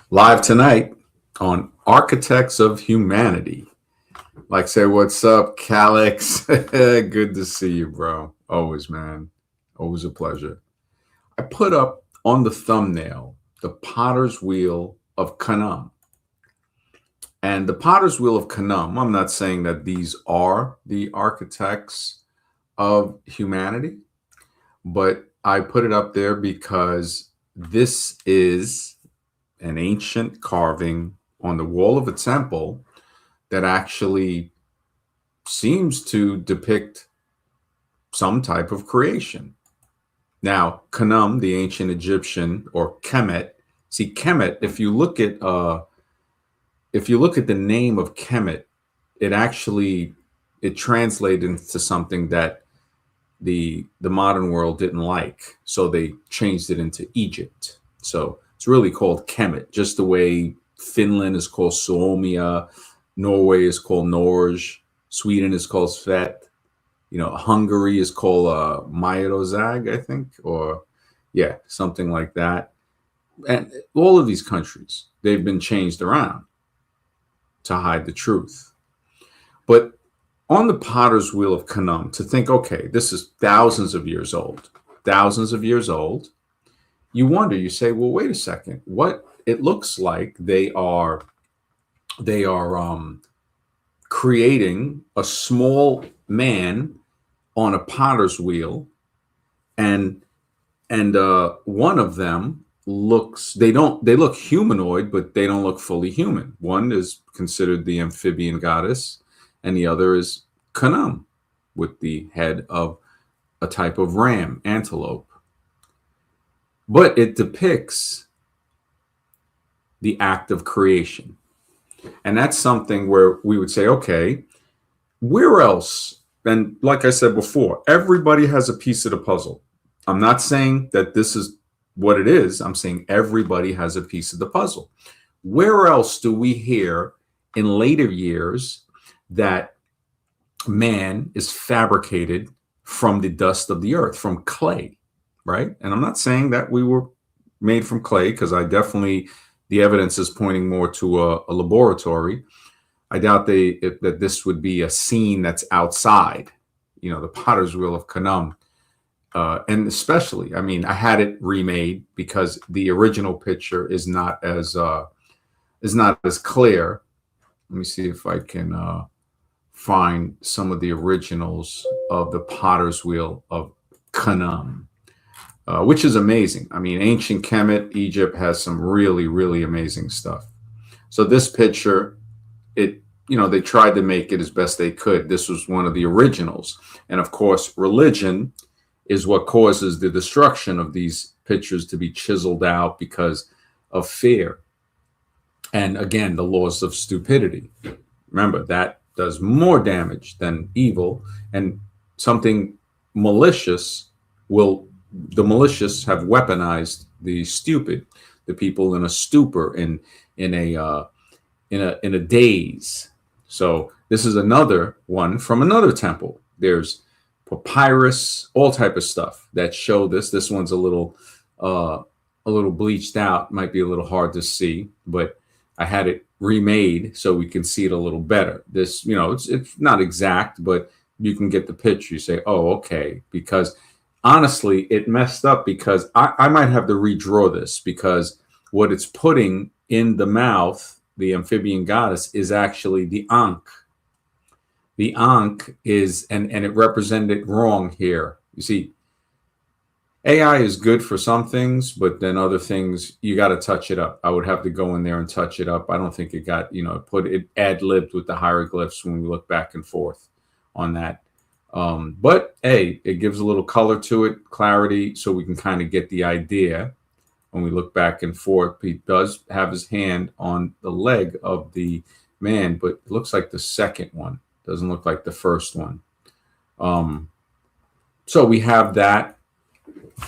Live tonight on Architects of Humanity. Like, say, what's up, Calix? Good to see you, bro. Always, man. Always a pleasure. I put up on the thumbnail the Potter's Wheel of Canaan. And the Potter's Wheel of Canaan, I'm not saying that these are the architects of humanity, but I put it up there because this is an ancient carving on the wall of a temple that actually seems to depict some type of creation. Now, Khnum, the ancient Egyptian, or Kemet. See, Kemet. If you look at the name of Kemet, it translated into something that the modern world didn't like, so they changed it into Egypt. So it's really called Kemet, just the way Finland is called Suomia, Norway is called Norge, Sweden is called Svet. Hungary is called Majorozag, I think, or yeah, something like that. And all of these countries, they've been changed around to hide the truth. But on the Potter's Wheel of Canaan, to think, okay, this is thousands of years old, you wonder, you say, well, wait a second, what it looks like they are creating a small man on a potter's wheel, and one of them they look humanoid, but they don't look fully human. One is considered the amphibian goddess, and the other is Khnum, with the head of a type of ram, antelope. But it depicts the act of creation. And that's something where we would say, okay, where else? And like I said before, everybody has a piece of the puzzle. I'm not saying that this is what it is. I'm saying everybody has a piece of the puzzle. Where else do we hear in later years that man is fabricated from the dust of the earth, from clay, right? And I'm not saying that we were made from clay, because the evidence is pointing more to a laboratory. I doubt that this would be a scene that's outside, the Potter's Wheel of Canaan. And especially, I had it remade because the original picture is not as clear. Let me see if I can find some of the originals of the Potter's Wheel of Canaan. Which is amazing. Ancient Kemet, Egypt has some really, really amazing stuff. So this picture, they tried to make it as best they could. This was one of the originals. And of course, religion is what causes the destruction of these pictures to be chiseled out because of fear. And again, the laws of stupidity. Remember, that does more damage than evil. And something malicious the malicious have weaponized the stupid, the people in a stupor, in a daze. So this is another one from another temple. There's papyrus, all type of stuff that show this. This one's a little bleached out, might be a little hard to see, but I had it remade so we can see it a little better. This, it's not exact, but you can get the picture. You say, oh, okay, because honestly, it messed up because I might have to redraw this, because what it's putting in the mouth, the amphibian goddess, is actually the Ankh. The Ankh is, and it represented wrong here. You see, AI is good for some things, but then other things, you got to touch it up. I would have to go in there and touch it up. I don't think it got, it ad-libbed with the hieroglyphs when we look back and forth on that. But hey, it gives a little color to it, clarity, so we can kind of get the idea when we look back and forth. He does have his hand on the leg of the man, but it looks like the second one. Doesn't look like the first one. So we have that.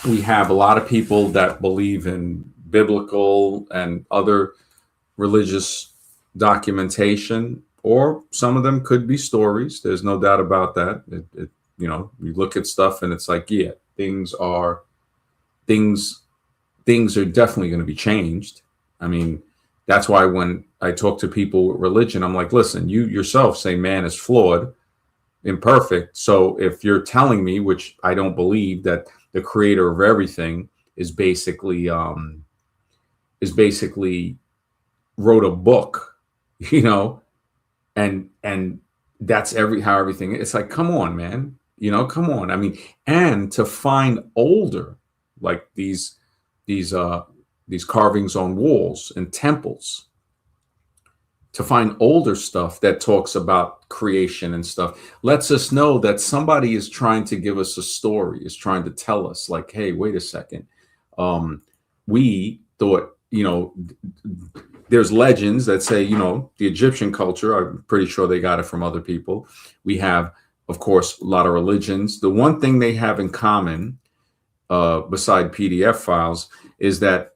We have a lot of people that believe in biblical and other religious documentation, or some of them could be stories. There's no doubt about that. You look at stuff and it's like, yeah, things are definitely going to be changed. That's why when I talk to people with religion, I'm like, listen, you yourself say man is flawed, imperfect. So if you're telling me, which I don't believe, that the creator of everything is basically wrote a book, you know, and that's how everything, it's like, come on, man, come on. I mean, and to find older, like these carvings on walls and temples, to find older stuff that talks about creation and stuff, lets us know that somebody is trying to give us a story, is trying to tell us, like, hey, wait a second. We thought, there's legends that say, the Egyptian culture, I'm pretty sure they got it from other people. We have, of course, a lot of religions. The one thing they have in common, beside PDF files, is that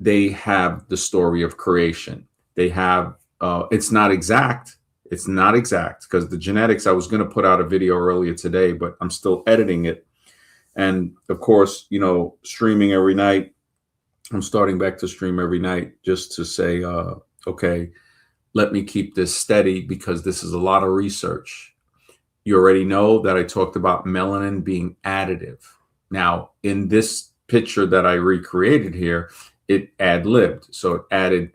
they have the story of creation. They have, it's not exact. It's not exact, because the genetics, I was going to put out a video earlier today, but I'm still editing it. And of course, streaming every night. I'm starting back to stream every night just to say, okay, let me keep this steady, because this is a lot of research. You already know that I talked about melanin being additive. Now, in this picture that I recreated here, it ad-libbed. So it added,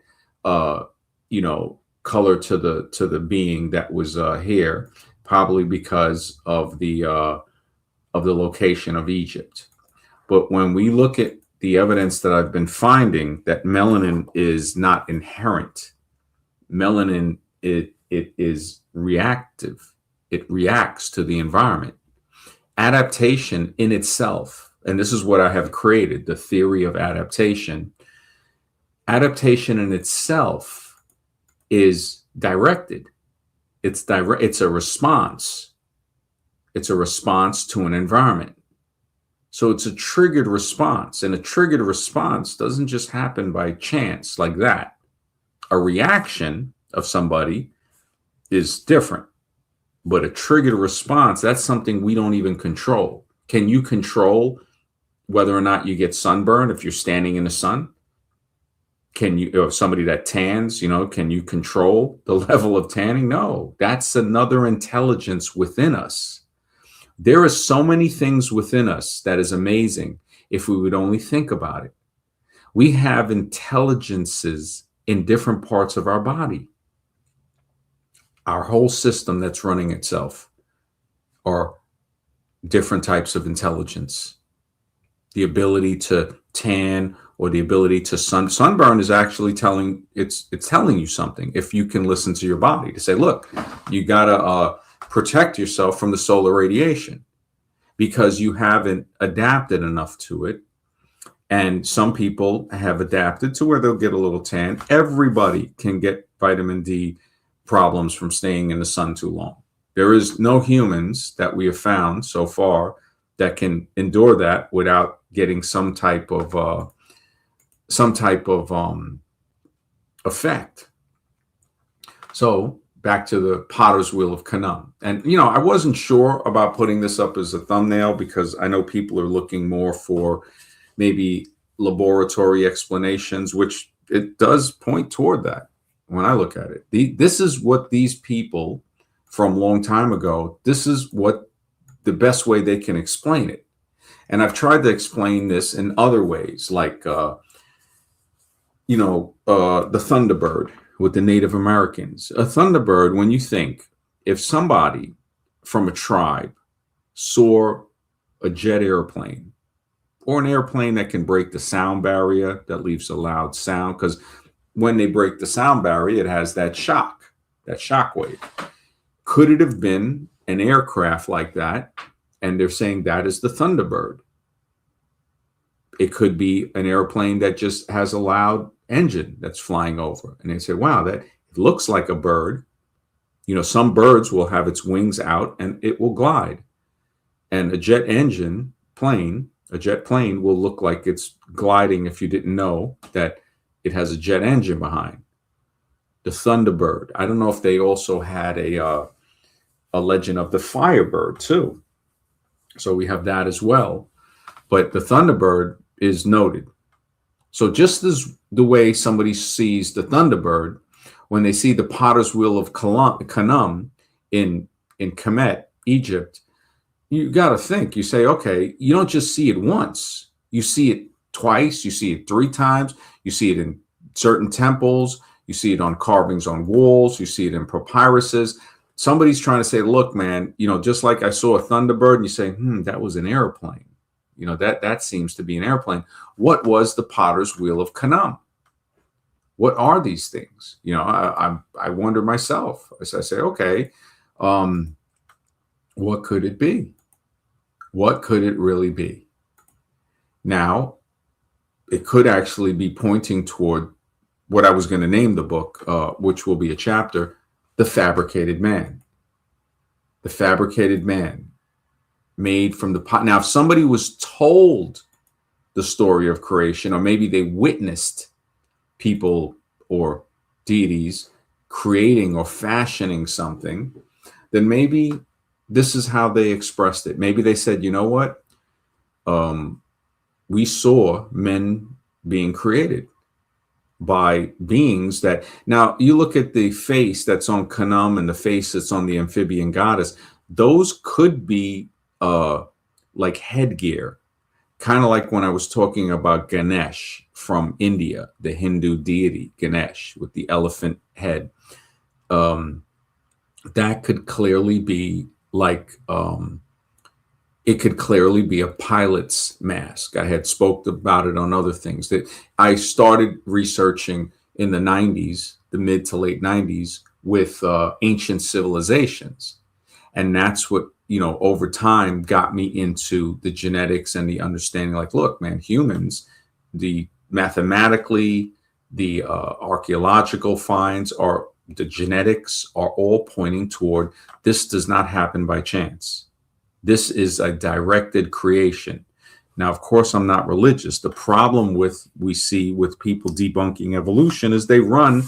color to the being that was here, probably because of the location of Egypt. But when we look at the evidence that I've been finding, that melanin is not inherent. Melanin, it is reactive. It reacts to the environment. Adaptation in itself, and this is what I have created, the theory of adaptation. Adaptation in itself is directed. It's a response. It's a response to an environment. So it's a triggered response, and a triggered response doesn't just happen by chance like that. A reaction of somebody is different, but a triggered response, that's something we don't even control. Can you control whether or not you get sunburn if you're standing in the sun? Can you, or somebody that tans, can you control the level of tanning? No, that's another intelligence within us. There are so many things within us that is amazing if we would only think about it. We have intelligences in different parts of our body. Our whole system that's running itself are different types of intelligence. The ability to tan, or the ability to sunburn is actually telling you something. If you can listen to your body to say, look, you gotta protect yourself from the solar radiation, because you haven't adapted enough to it. And some people have adapted to where they'll get a little tan. Everybody can get vitamin D problems from staying in the sun too long. There is no humans that we have found so far that can endure that without getting some type of effect. So back to the potter's wheel of Canaan. And, I wasn't sure about putting this up as a thumbnail, because I know people are looking more for maybe laboratory explanations, which it does point toward that when I look at it. This is what these people from a long time ago, this is what the best way they can explain it. And I've tried to explain this in other ways, like, the Thunderbird with the Native Americans. A Thunderbird, when you think, if somebody from a tribe saw a jet airplane, or an airplane that can break the sound barrier, that leaves a loud sound, because when they break the sound barrier, it has that shock wave. Could it have been an aircraft like that? And they're saying that is the Thunderbird. It could be an airplane that just has a loud engine that's flying over. And they say, wow, that looks like a bird. Some birds will have its wings out and it will glide. And a jet plane will look like it's gliding if you didn't know that it has a jet engine behind. The Thunderbird. I don't know if they also had a legend of the Firebird too. So we have that as well. But the Thunderbird is noted. So just as the way somebody sees the Thunderbird, when they see the potter's wheel of Canaan in Kemet, Egypt, you got to think. You say, okay, you don't just see it once. You see it twice. You see it three times. You see it in certain temples. You see it on carvings on walls. You see it in papyruses. Somebody's trying to say, look, man, just like I saw a Thunderbird, and you say, that was an airplane. That seems to be an airplane. What was the potter's wheel of Canaan? What are these things? I wonder myself. As I say, okay, what could it be? What could it really be? Now, it could actually be pointing toward what I was going to name the book, which will be a chapter, The Fabricated Man. The Fabricated Man, made from the pot. Now, if somebody was told the story of creation, or maybe they witnessed people or deities creating or fashioning something, then maybe this is how they expressed it. Maybe they said, you know what? We saw men being created by beings that, now you look at the face that's on Canaan and the face that's on the amphibian goddess, those could be like headgear, kind of like when I was talking about Ganesh from India, the Hindu deity Ganesh with the elephant head. That could clearly be like, it could clearly be a pilot's mask. I had spoke about it on other things that I started researching in the 90s, the mid to late 90s, with ancient civilizations. And that's what, over time got me into the genetics and the understanding, like, look, man, humans, the mathematically, the archaeological finds, are the genetics are all pointing toward this does not happen by chance. This is a directed creation. Now, of course, I'm not religious. The problem we see with people debunking evolution is they run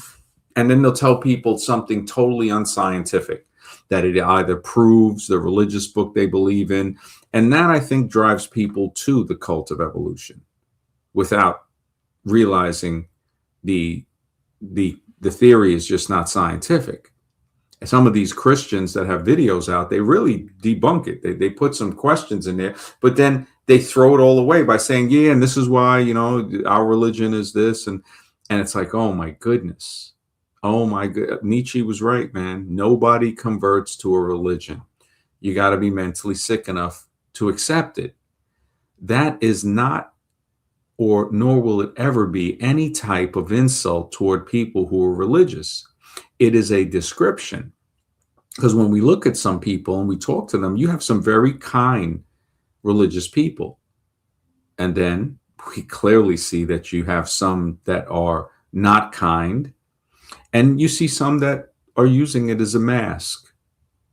and then they'll tell people something totally unscientific, that it either proves the religious book they believe in. And that, I think, drives people to the cult of evolution without realizing the theory is just not scientific. Some of these Christians that have videos out, they really debunk it. They put some questions in there, but then they throw it all away by saying, yeah, and this is why, our religion is this. And it's like, oh my goodness. Oh my God. Nietzsche was right, man. Nobody converts to a religion. You got to be mentally sick enough to accept it. That is not, or nor will it ever be, any type of insult toward people who are religious. It is a description, because when we look at some people and we talk to them, you have some very kind religious people. And then we clearly see that you have some that are not kind. And you see some that are using it as a mask.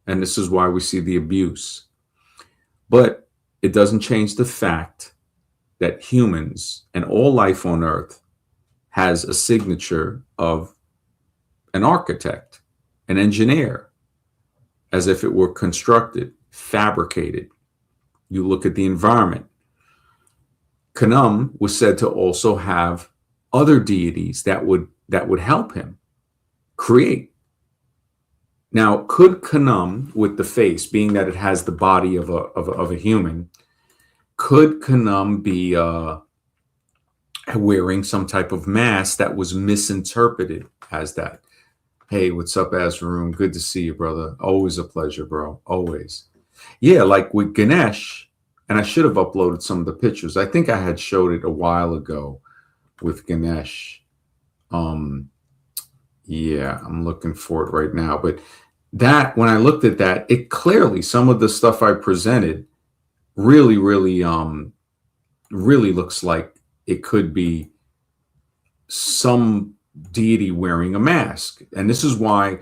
And this is why we see the abuse. But it doesn't change the fact that humans and all life on earth has a signature of an architect, an engineer, as if it were constructed, fabricated. You look at the environment. Canaan was said to also have other deities that would help him create. Now, could Canaan, with the face, being that it has the body of a human, could Canaan be wearing some type of mask that was misinterpreted as that? Hey, what's up, Azroom? Good to see you, brother. Always a pleasure, bro. Always. Yeah, like with Ganesh, and I should have uploaded some of the pictures. I think I had showed it a while ago with Ganesh. Yeah, I'm looking for it right now. But that, when I looked at that, it clearly, some of the stuff I presented really, really looks like it could be some deity wearing a mask. And this is why,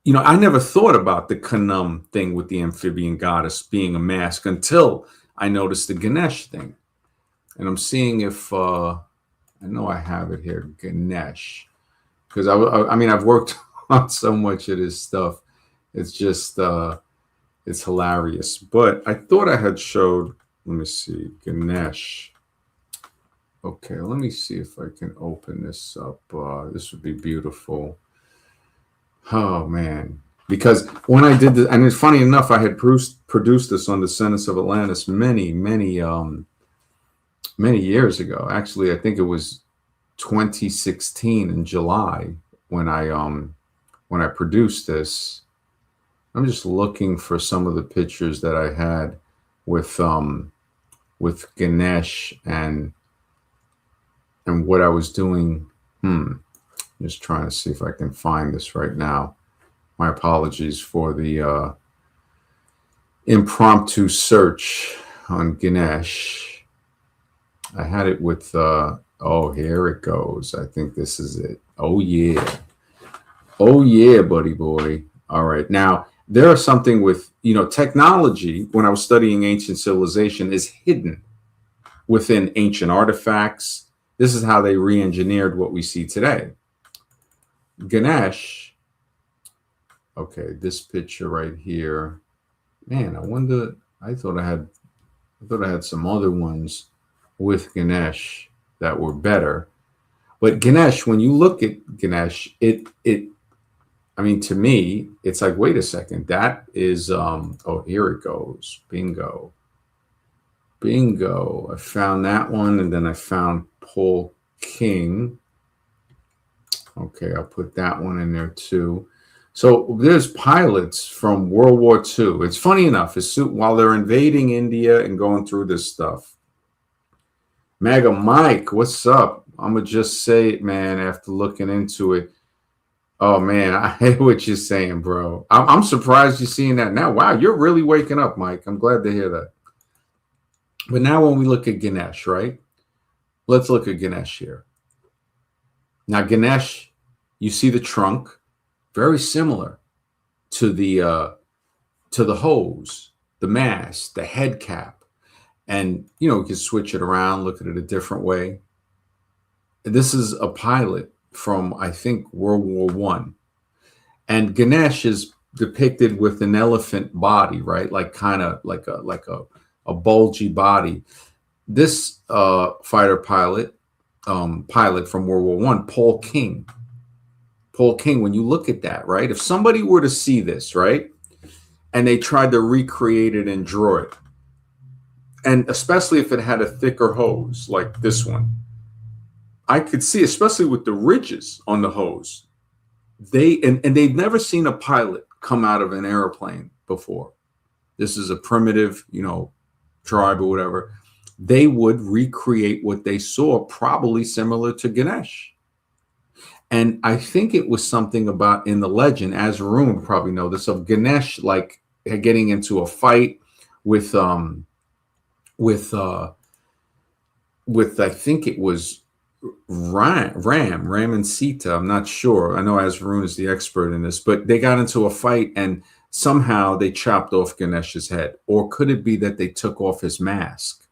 I never thought about the Canaan thing with the amphibian goddess being a mask until I noticed the Ganesh thing. And I'm seeing if, I know I have it here, Ganesh. Because I mean, I've worked on so much of this stuff. It's just, it's hilarious. But I thought I had showed, let me see, Ganesh. Okay, let me see if I can open this up. This would be beautiful. Oh man. Because when I did this, and it's funny enough, I had produced this on the Sentence of Atlantis many years ago. Actually, I think it was 2016 in July when I produced this. I'm just looking for some of the pictures that I had with Ganesh and what I was doing. Just trying to see if I can find this right now. My apologies for the impromptu search on Ganesh. I had it with oh, here it goes. I think this is it. Oh yeah. Oh yeah, buddy boy. All right. Now, there are something with, technology when I was studying ancient civilization is hidden within ancient artifacts. This is how they re-engineered what we see today. Ganesh, okay, this picture right here. Man, I wonder, I thought I had some other ones with Ganesh that were better. But Ganesh, when you look at Ganesh, I mean, to me, it's like, wait a second, that is oh, here it goes. Bingo. I found that one, and then I found Paul King. Okay, I'll put that one in there too. So there's pilots from World War II. It's funny enough, while they're invading India and going through this stuff. Mega Mike, what's up? I'm going to just say it, man, after looking into it. Oh, man, I hate what you're saying, bro. I'm surprised you're seeing that now. Wow, you're really waking up, Mike. I'm glad to hear that. But now when we look at Ganesh, right? Let's look at Ganesh here. Now, Ganesh, you see the trunk, very similar to the hose, the mask, the head cap. And, you can switch it around, look at it a different way. This is a pilot from, I think, World War One. And Ganesh is depicted with an elephant body, right? Like kind of like a bulgy body. This fighter pilot from World War One, Paul King, when you look at that, right? If somebody were to see this, right, and they tried to recreate it and draw it, and especially if it had a thicker hose like this one, I could see, especially with the ridges on the hose, and they've never seen a pilot come out of an airplane before. This is a primitive, tribe or whatever. They would recreate what they saw, probably similar to Ganesh. And I think it was something about in the legend, as Varun would probably know this, of Ganesh like getting into a fight with I think it was Ram and Sita. I'm not sure. I know Varun is the expert in this, but they got into a fight and somehow they chopped off Ganesh's head. Or could it be that they took off his mask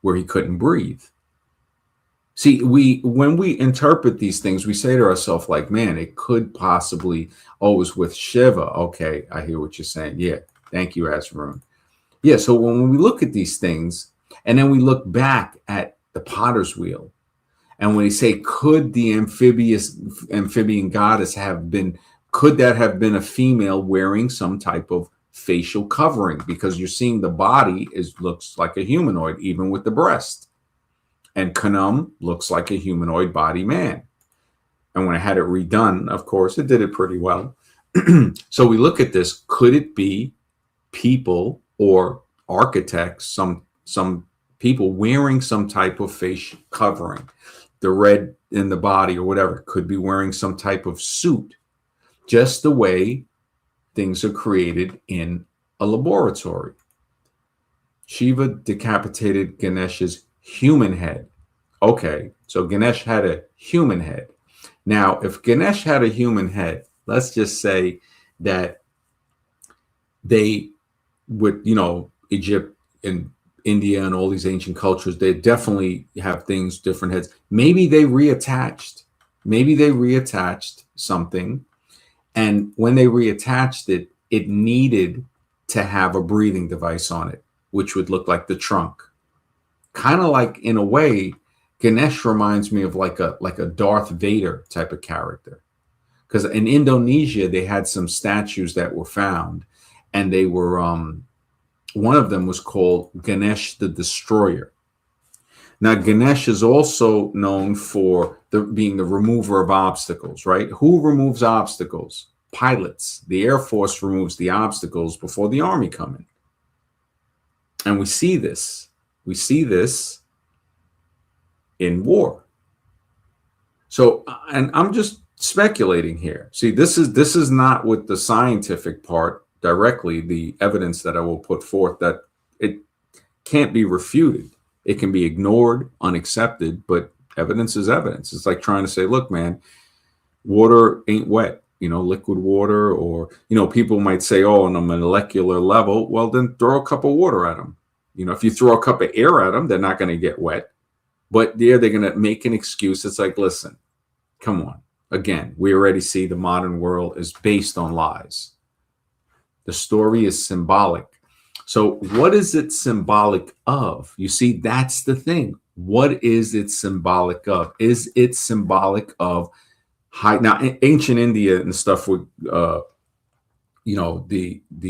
where he couldn't breathe? See, when we interpret these things, we say to ourselves, like, man, it could possibly, was with Shiva. Okay, I hear what you're saying. Yeah, thank you, Varun. Yeah, so when we look at these things, and then we look back at the potter's wheel, and when they say, could the amphibian goddess could that have been a female wearing some type of facial covering? Because you're seeing the body looks like a humanoid, even with the breast. And Khnum looks like a humanoid body man. And when I had it redone, of course, it did it pretty well. So we look at this. Could it be people or architects, some people wearing some type of face covering? The red in the body or whatever could be wearing some type of suit, just the way things are created in a laboratory. Shiva decapitated Ganesh's human head. Okay, so Ganesh had a human head. Now, if Ganesh had a human head, let's just say that they would, Egypt and India and all these ancient cultures, they definitely have things, different heads. Maybe they reattached something. And when they reattached it, it needed to have a breathing device on it, which would look like the trunk. Kind of like, in a way, Ganesh reminds me of like a Darth Vader type of character. Because in Indonesia, they had some statues that were found, and they were one of them was called Ganesh the Destroyer. Now, Ganesh is also known for being the remover of obstacles, right? Who removes obstacles? Pilots. The Air Force removes the obstacles before the Army come in. And we see this. We see this in war. So, and I'm just speculating here. See, this is not with the scientific part directly, the evidence that I will put forth, that it can't be refuted. It can be ignored, unaccepted, but evidence is evidence. It's like trying to say, look, man, water ain't wet, liquid water, or, people might say, oh, on a molecular level, well, then throw a cup of water at them. If you throw a cup of air at them, they're not going to get wet. But they're going to make an excuse. It's like, listen, come on. Again, we already see the modern world is based on lies. The story is symbolic. So what is it symbolic of? You see, that's the thing. What is it symbolic of? Is it symbolic of now ancient India and stuff with the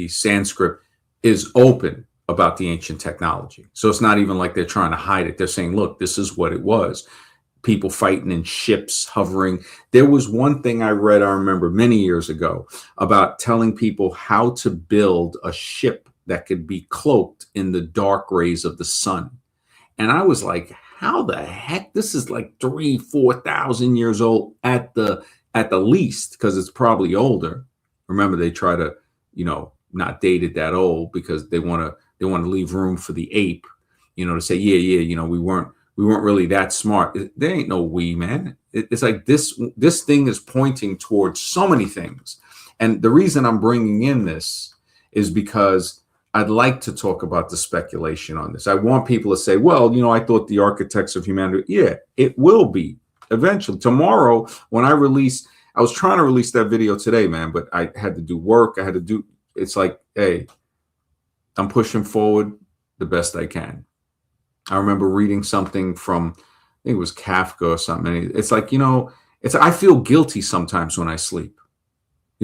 Sanskrit is open about the ancient technology. So it's not even like they're trying to hide it. They're saying, look, this is what it was. People fighting in ships, hovering. There was one thing I read, I remember many years ago, about telling people how to build a ship that could be cloaked in the dark rays of the sun. And I was like, how the heck? This is like 3,000-4,000 years old at the least, because it's probably older. Remember, they try to, not date it that old because they want to leave room for the ape, to say, yeah, we weren't really that smart. There ain't no we, man. It's like this thing is pointing towards so many things. And the reason I'm bringing in this is because I'd like to talk about the speculation on this. I want people to say, well, I thought the architects of humanity. Yeah, it will be eventually. Tomorrow, when I was trying to release that video today, man, but I had to do work. It's like, hey, I'm pushing forward the best I can. I remember reading something from, I think it was Kafka or something. It's like, I feel guilty sometimes when I sleep.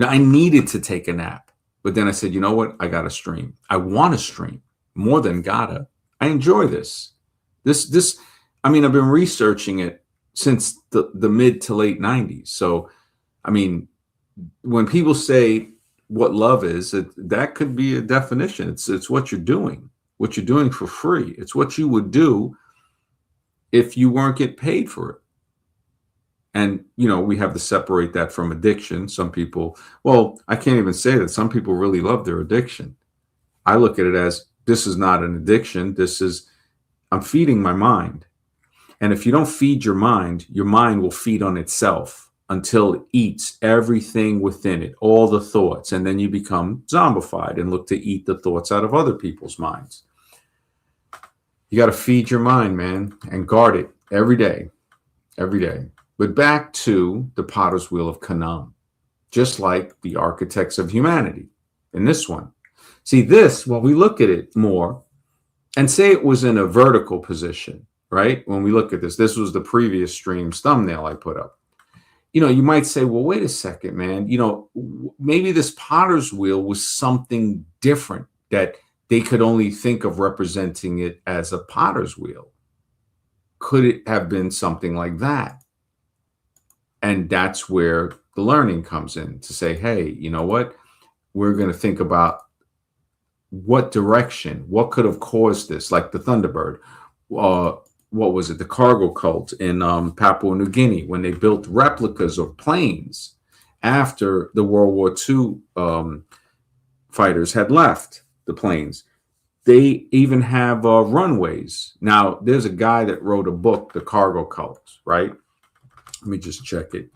I needed to take a nap, but then I said, you know what? I got to stream. I want to stream more than gotta. I enjoy this. I've been researching it since the mid to late 90s. So, when people say what love is, that could be a definition. It's what you're doing for free. It's what you would do if you weren't get paid for it. And, we have to separate that from addiction. Some people, well, I can't even say that. Some people really love their addiction. I look at it as, this is not an addiction. I'm feeding my mind. And if you don't feed your mind will feed on itself until it eats everything within it, all the thoughts. And then you become zombified and look to eat the thoughts out of other people's minds. You got to feed your mind, man, and guard it every day. But back to the potter's wheel of Canaan, just like the architects of humanity in this one. See, this, when we look at it more, and say it was in a vertical position, right? When we look at this was the previous stream's thumbnail I put up. You might say, well, wait a second, man. Maybe this potter's wheel was something different, that they could only think of representing it as a potter's wheel. Could it have been something like that? And that's where the learning comes in, to say, hey, you know what? We're going to think about what direction, what could have caused this, like the Thunderbird. What was it? The cargo cult in Papua New Guinea, when they built replicas of planes after the World War II fighters had left the planes. They even have runways. Now, there's a guy that wrote a book, The Cargo Cult, right? Let me just check it.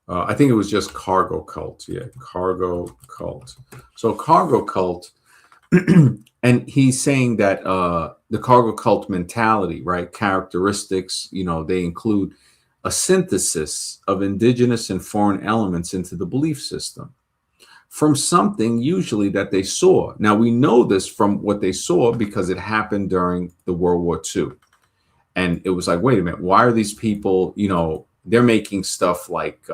I think it was just Cargo Cult. Yeah, Cargo Cult. So Cargo Cult, and he's saying that the cargo cult mentality, right? Characteristics, they include a synthesis of indigenous and foreign elements into the belief system from something usually that they saw. Now, we know this from what they saw because it happened during the World War II. And it was like, wait a minute, why are these people, they're making stuff like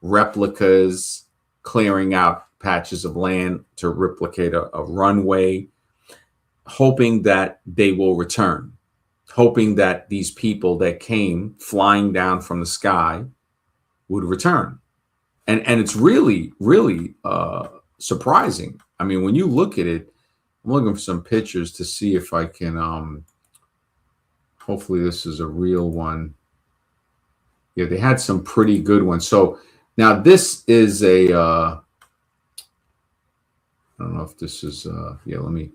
replicas, clearing out patches of land to replicate a runway, hoping that they will return, hoping that these people that came flying down from the sky would return. And it's really, really surprising. I mean, when you look at it, I'm looking for some pictures to see if I can, hopefully this is a real one. Yeah, they had some pretty good ones. So now this is a, I don't know if this is, yeah, let me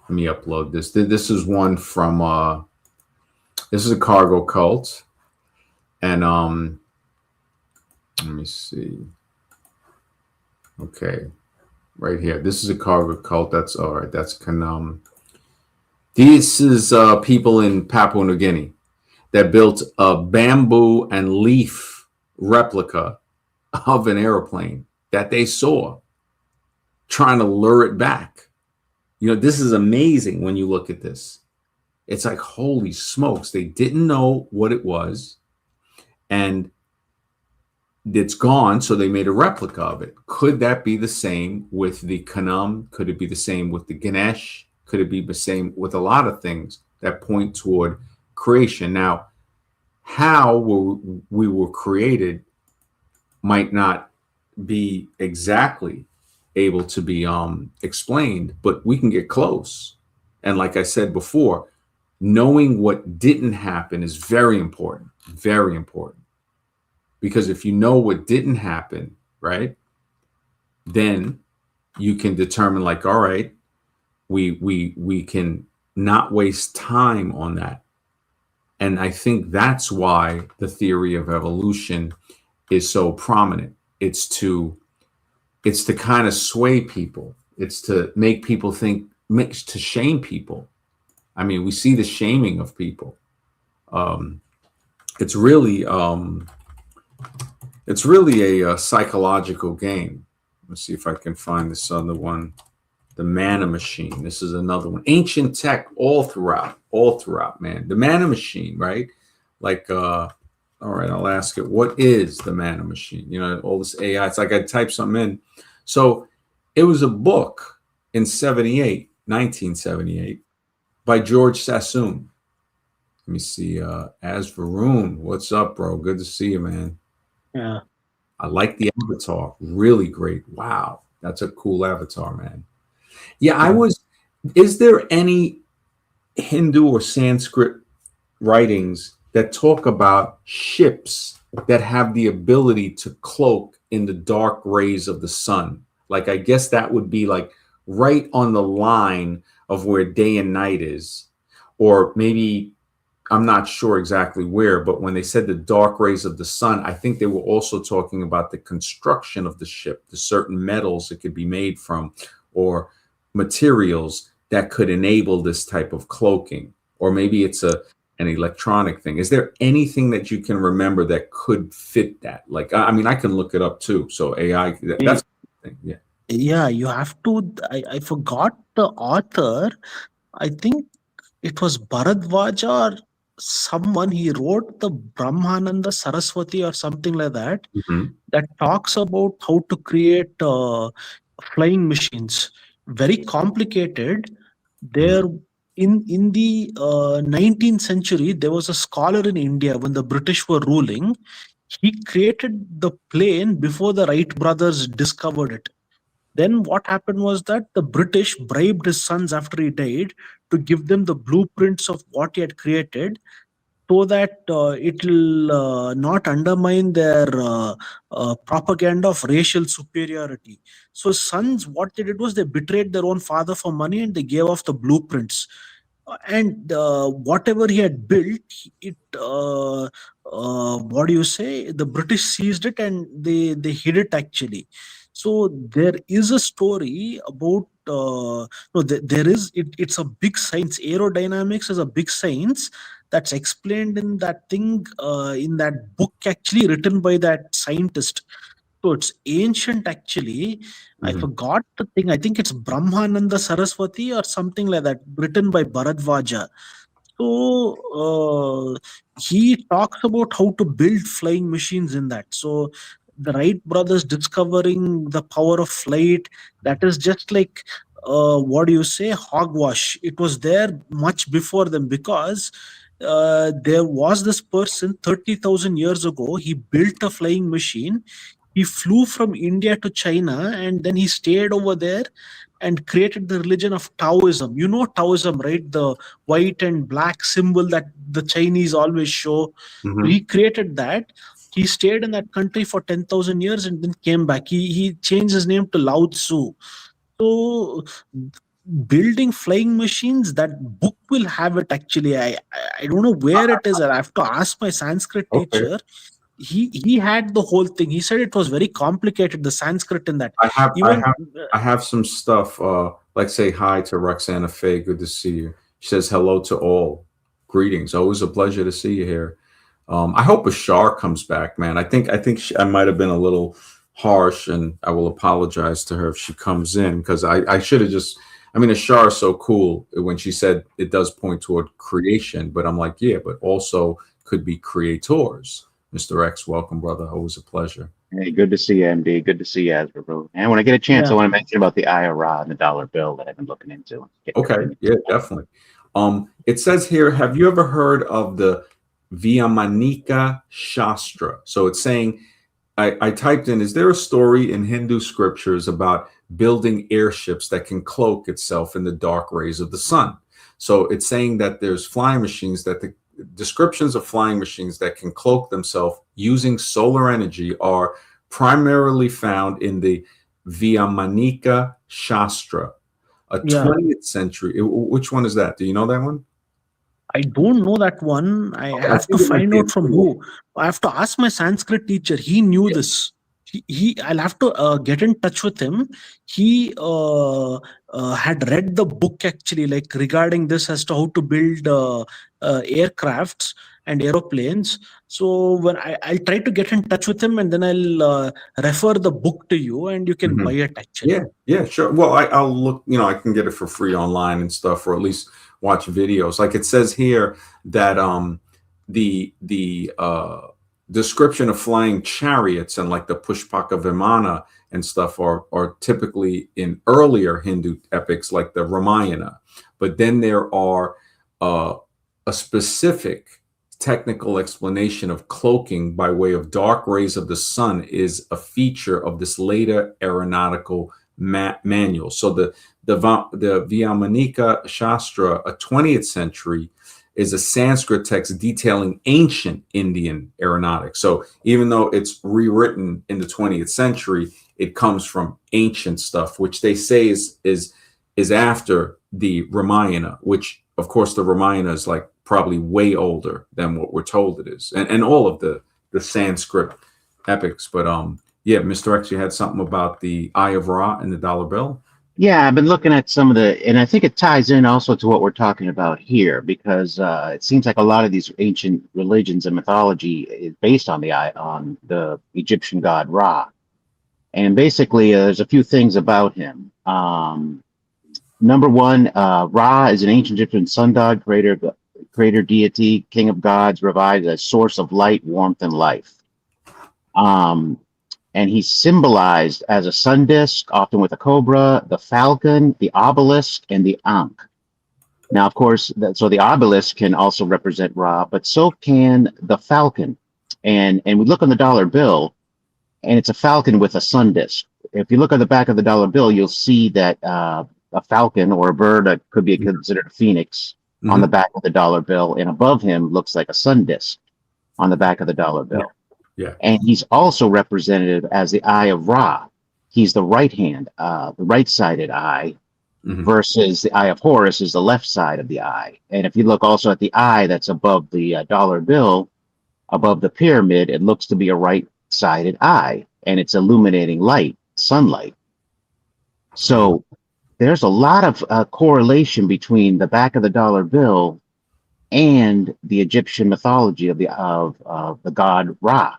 upload this. This is one from, this is a cargo cult. And let me see. Okay, right here. This is a cargo cult. That's all right. That's Kanam. This is people in Papua New Guinea that built a bamboo and leaf replica of an airplane that they saw, trying to lure it back. This is amazing when you look at this. It's like, holy smokes, they didn't know what it was, and it's gone, so they made a replica of it. Could that be the same with the Kanam? Could it be the same with the Ganesh? Could it be the same with a lot of things that point toward creation? Now, how we were created might not be exactly able to be explained, but we can get close. And like I said before, knowing what didn't happen is very important, very important. Because if you know what didn't happen, right, then you can determine, like, all right, we can not waste time on that. And I think that's why the theory of evolution is so prominent. It's to kind of sway people. It's to make people think, to shame people. I mean, we see the shaming of people. It's really a psychological game. Let's see if I can find this other one. The Mana Machine. This is another one. Ancient tech all throughout, man. The Mana Machine, right? Like, all right, I'll ask it. What is the Mana Machine? All this AI. It's like I type something in. So it was a book in 1978, by George Sassoon. Let me see. As Varun, what's up, bro? Good to see you, man. Yeah. I like the avatar. Really great. Wow. That's a cool avatar, man. Yeah, is there any Hindu or Sanskrit writings that talk about ships that have the ability to cloak in the dark rays of the sun? Like, I guess that would be like right on the line of where day and night is. Or maybe, I'm not sure exactly where, but when they said the dark rays of the sun, I think they were also talking about the construction of the ship, the certain metals it could be made from, or materials that could enable this type of cloaking. Or maybe it's an electronic thing. Is there anything that you can remember that could fit that? Like, I mean, I can look it up too. So AI, that's the thing. Yeah. Yeah, you have to. I forgot the author. I think it was Bharadwaja or someone. He wrote the Brahmananda Saraswati or something like that, Mm-hmm. that talks about how to create flying machines. Very complicated. There, in the 19th century, there was a scholar in India when the British were ruling. He created the plane before the Wright brothers discovered it. Then what happened was that the British bribed his sons after he died to give them the blueprints of what he had created, so that it will not undermine their propaganda of racial superiority. So sons, what they did was they betrayed their own father for money, and they gave off the blueprints. And whatever he had built, it what do you say? The British seized it, and they hid it actually. So there is a story about. No, there is. It's a big science. Aerodynamics is a big science that's explained in that thing, in that book actually written by that scientist. So it's ancient actually. I Mm-hmm. forgot the thing. I think it's Brahmananda Saraswati or something like that, written by Bharadwaja. So he talks about how to build flying machines in that. So the Wright brothers discovering the power of flight, that is just like what do you say, hogwash. It was there much before them, because there was this person 30,000 years ago. He built a flying machine. He flew from India to China, and then he stayed over there and created the religion of Taoism. You know Taoism, right? The white and black symbol that the Chinese always show. So Hmm. he created that. He stayed in that country for 10,000 years and then came back. He changed his name to Lao Tzu. So building flying machines, that book will have it actually. I don't know where it is. I have to ask my Sanskrit Okay. teacher. He had the whole thing. He said it was very complicated, the Sanskrit in that. I have I Even have I have some stuff. Like say hi to Roxana Faye. Good to see you. She says hello to all. Greetings. Always a pleasure to see you here. I hope Ashar comes back, man. I might have been a little harsh, and I will apologize to her if she comes in, because I should have just. I mean, Ashar is so cool when she said it does point toward creation, but I'm like, yeah, but also could be creators. Mr. X, welcome, brother. Always a pleasure. Hey, good to see you, MD. Good to see you, Ezra, bro. And when I get a chance, I yeah, want to mention about the IRA and the dollar bill that I've been looking into. Get your Okay, opinion. yeah, definitely. It says here, have you ever heard of the Vyamanika Shastra? So it's saying, I typed in, is there a story in Hindu scriptures about building airships that can cloak itself in the dark rays of the sun? So it's saying that there's flying machines, that the descriptions of flying machines that can cloak themselves using solar energy are primarily found in the Vyamanika Shastra, a yeah. 20th century. Which one is that? Do you know that one? I don't know that one. I Okay, I have to think it might find be a out from new one. who. I have to ask my Sanskrit teacher. He knew Yeah. this. I'll have to get in touch with him. He had read the book actually, like regarding this as to how to build aircrafts and aeroplanes. So when I'll try to get in touch with him, and then I'll refer the book to you, and you can buy Mhm. it actually. Yeah, yeah, sure. Well, I'll look, I can get it for free online and stuff, or at least watch videos. Like it says here that the description of flying chariots and like the Pushpaka Vimana and stuff are typically in earlier Hindu epics like the Ramayana. But then there are uh, a specific technical explanation of cloaking by way of dark rays of the sun is a feature of this later aeronautical manual. So the Vyamanika Shastra, a 20th century, is a Sanskrit text detailing ancient Indian aeronautics. So even though it's rewritten in the 20th century, it comes from ancient stuff, which they say is after the Ramayana, which of course the Ramayana is like probably way older than what we're told it is, and all of the Sanskrit epics. But yeah, Mr. X, you had something about the Eye of Ra and the dollar bill. Yeah, I've been looking at some of the, and I think it ties in also to what we're talking about here, because it seems like a lot of these ancient religions and mythology is based on on the Egyptian god Ra. And basically, there's a few things about him. Number one, Ra is an ancient Egyptian sun god, creator deity, king of gods, revived as source of light, warmth, and life. Um, and he's symbolized as a sun disk, often with a cobra, the falcon, the obelisk, and the ankh. Now, of course, so the obelisk can also represent Ra, but so can the falcon. And we look on the dollar bill, and it's a falcon with a sun disk. If you look on the back of the dollar bill, you'll see that a falcon or a bird that could be considered a phoenix on the Mm-hmm. back of the dollar bill, and above him looks like a sun disk on the back of the dollar Yeah, bill. yeah. And he's also represented as the eye of Ra. He's the right hand, the right-sided eye, Mm-hmm. versus the eye of Horus is the left side of the eye. And if you look also at the eye that's above the dollar bill, above the pyramid, it looks to be a right-sided eye, and it's illuminating light, sunlight. So there's a lot of correlation between the back of the dollar bill and the Egyptian mythology of the god Ra.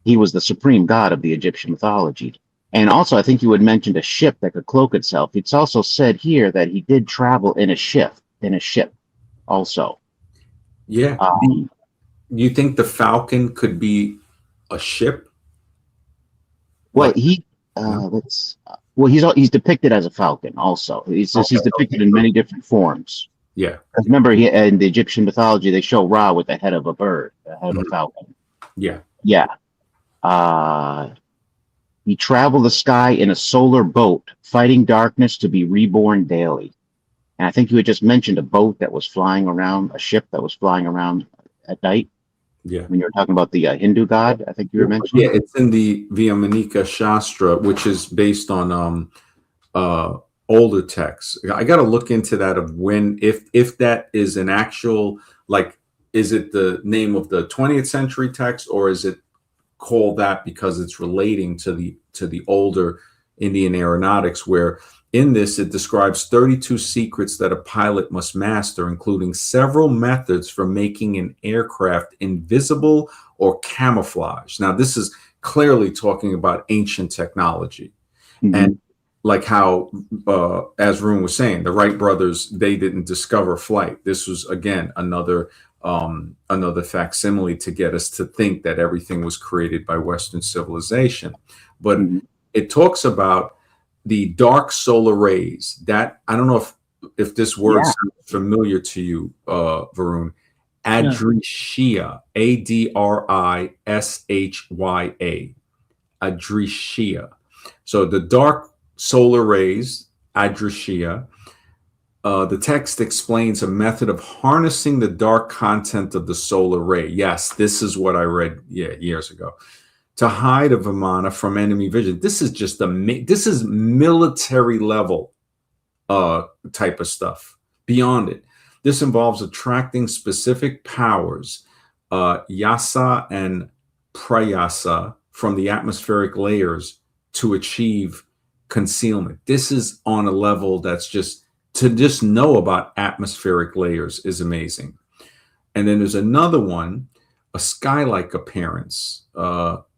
He was the supreme god of the Egyptian mythology. And also, I think you had mentioned a ship that could cloak itself. It's also said here that he did travel in a ship also. Yeah. Um, You think the Falcon could be a ship? well, Like, he no? let's well, he's depicted as a falcon. Also, he's Okay. depicted in many different forms. Yeah. 'Cause remember, in the Egyptian mythology, they show Ra with the head of a bird, the head of a Mhm. falcon. Yeah. Yeah. Uh, he traveled the sky in a solar boat, fighting darkness to be reborn daily. And I think you had just mentioned a boat that was flying around, a ship that was flying around at night Yeah. when you were talking about the Hindu god. I think you were Yeah, mentioning. it's in the Vyamanika Shastra, which is based on uh older texts. I got to look into that of when, if that is an actual, like, is it the name of the 20th century text, or is it called that because it's relating to the older Indian aeronautics, where in this it describes 32 secrets that a pilot must master, including several methods for making an aircraft invisible or camouflage. Now, this is clearly talking about ancient technology. Hmm. And like how, as Rune was saying, the Wright brothers, they didn't discover flight. This was, again, another facsimile to get us to think that everything was created by Western civilization. But Hmm. it talks about the dark solar rays. That, I don't know if this word Yeah. sounds familiar to you, Varun. Yeah. Adrishia, Adrishya, Adrishia. So the dark solar rays, Adrishia. The text explains a method of harnessing the dark content of the solar ray. Yes, this is what I read, years ago, to hide a Vimana from enemy vision. This is just this is military level type of stuff. Beyond it, this involves attracting specific powers, yasa and prayasa, from the atmospheric layers to achieve concealment. This is on a level that's just, to just know about atmospheric layers is amazing. And then there's another one, a sky-like appearance, akashakara.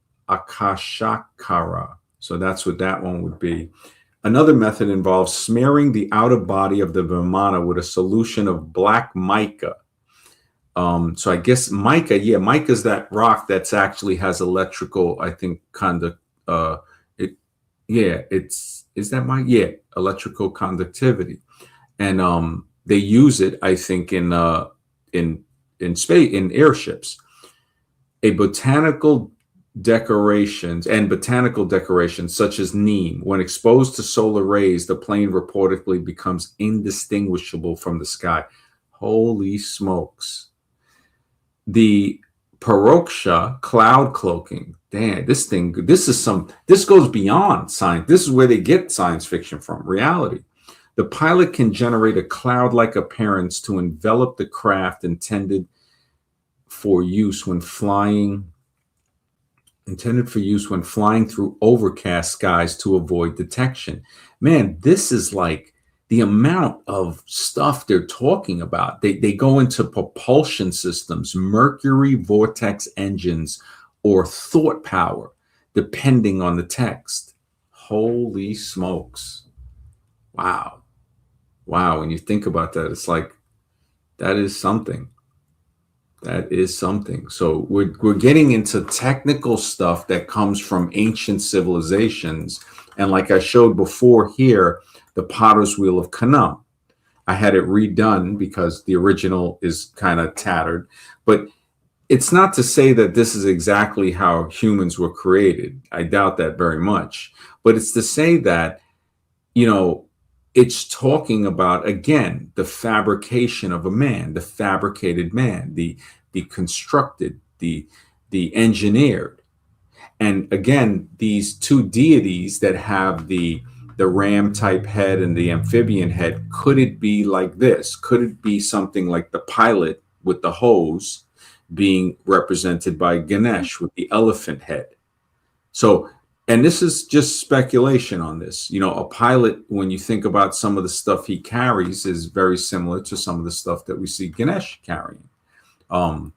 So that's what that one would be. Another method involves smearing the outer body of the Vimana with a solution of black mica. So I guess mica, yeah, mica is that rock that's actually has electrical, I think, kind of, it, yeah, is that mica? Yeah, electrical conductivity. And they use it, I think, in space, in airships. A botanical decorations such as neem, when exposed to solar rays, the plane reportedly becomes indistinguishable from the sky. Holy smokes. The paroksha, cloud cloaking. Damn, this goes beyond science. This is where they get science fiction from, reality. The pilot can generate a cloud-like appearance to envelop the craft for use when flying through overcast skies to avoid detection. Man, this is like the amount of stuff they're talking about. They go into propulsion systems, Mercury vortex engines, or thought power, depending on the text. Holy smokes. Wow. Wow. When you think about that, it's like, that is something. That is something. So we're getting into technical stuff that comes from ancient civilizations. And like I showed before here, the Potter's Wheel of Canaan. I had it redone because the original is kind of tattered. But it's not to say that this is exactly how humans were created. I doubt that very much. But it's to say that, you know, it's talking about, again, the fabrication of a man, the fabricated man, the constructed, the engineered. And again, these two deities that have the ram type head and the amphibian head, could it be like this? Could it be something like the pilot with the hose being represented by Ganesh with the elephant head? So, and this is just speculation on this. You know, a pilot, when you think about some of the stuff he carries, is very similar to some of the stuff that we see Ganesh carrying. Um,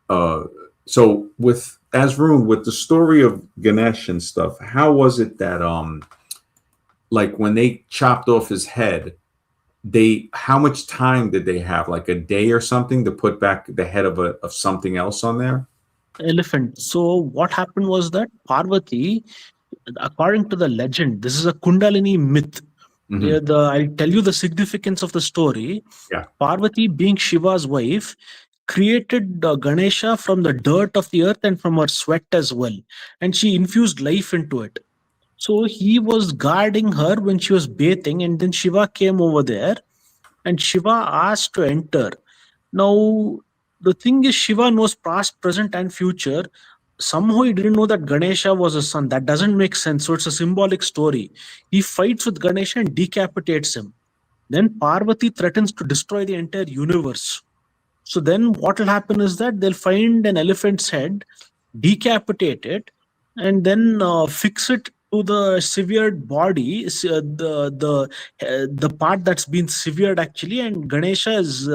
uh, so with Asrun, with the story of Ganesh and stuff, how was it that like when they chopped off his head, how much time did they have? Like a day or something to put back the head of something else on there? Elephant. So what happened was that Parvati, according to the legend, this is a Kundalini myth. Hmm. I'll tell you the significance of the story. Yeah. Parvati, being Shiva's wife, created Ganesha from the dirt of the earth and from her sweat as well, and she infused life into it. So he was guarding her when she was bathing, and then Shiva came over there, and Shiva asked to enter. Now, the thing is, Shiva knows past, present, and future. Somehow he didn't know that Ganesha was a son. That doesn't make sense. So it's a symbolic story. He fights with Ganesha and decapitates him. Then Parvati threatens to destroy the entire universe. So then what will happen is that they'll find an elephant's head, decapitate it, and then fix it to the severed body, the part that's been severed actually, and Ganesha is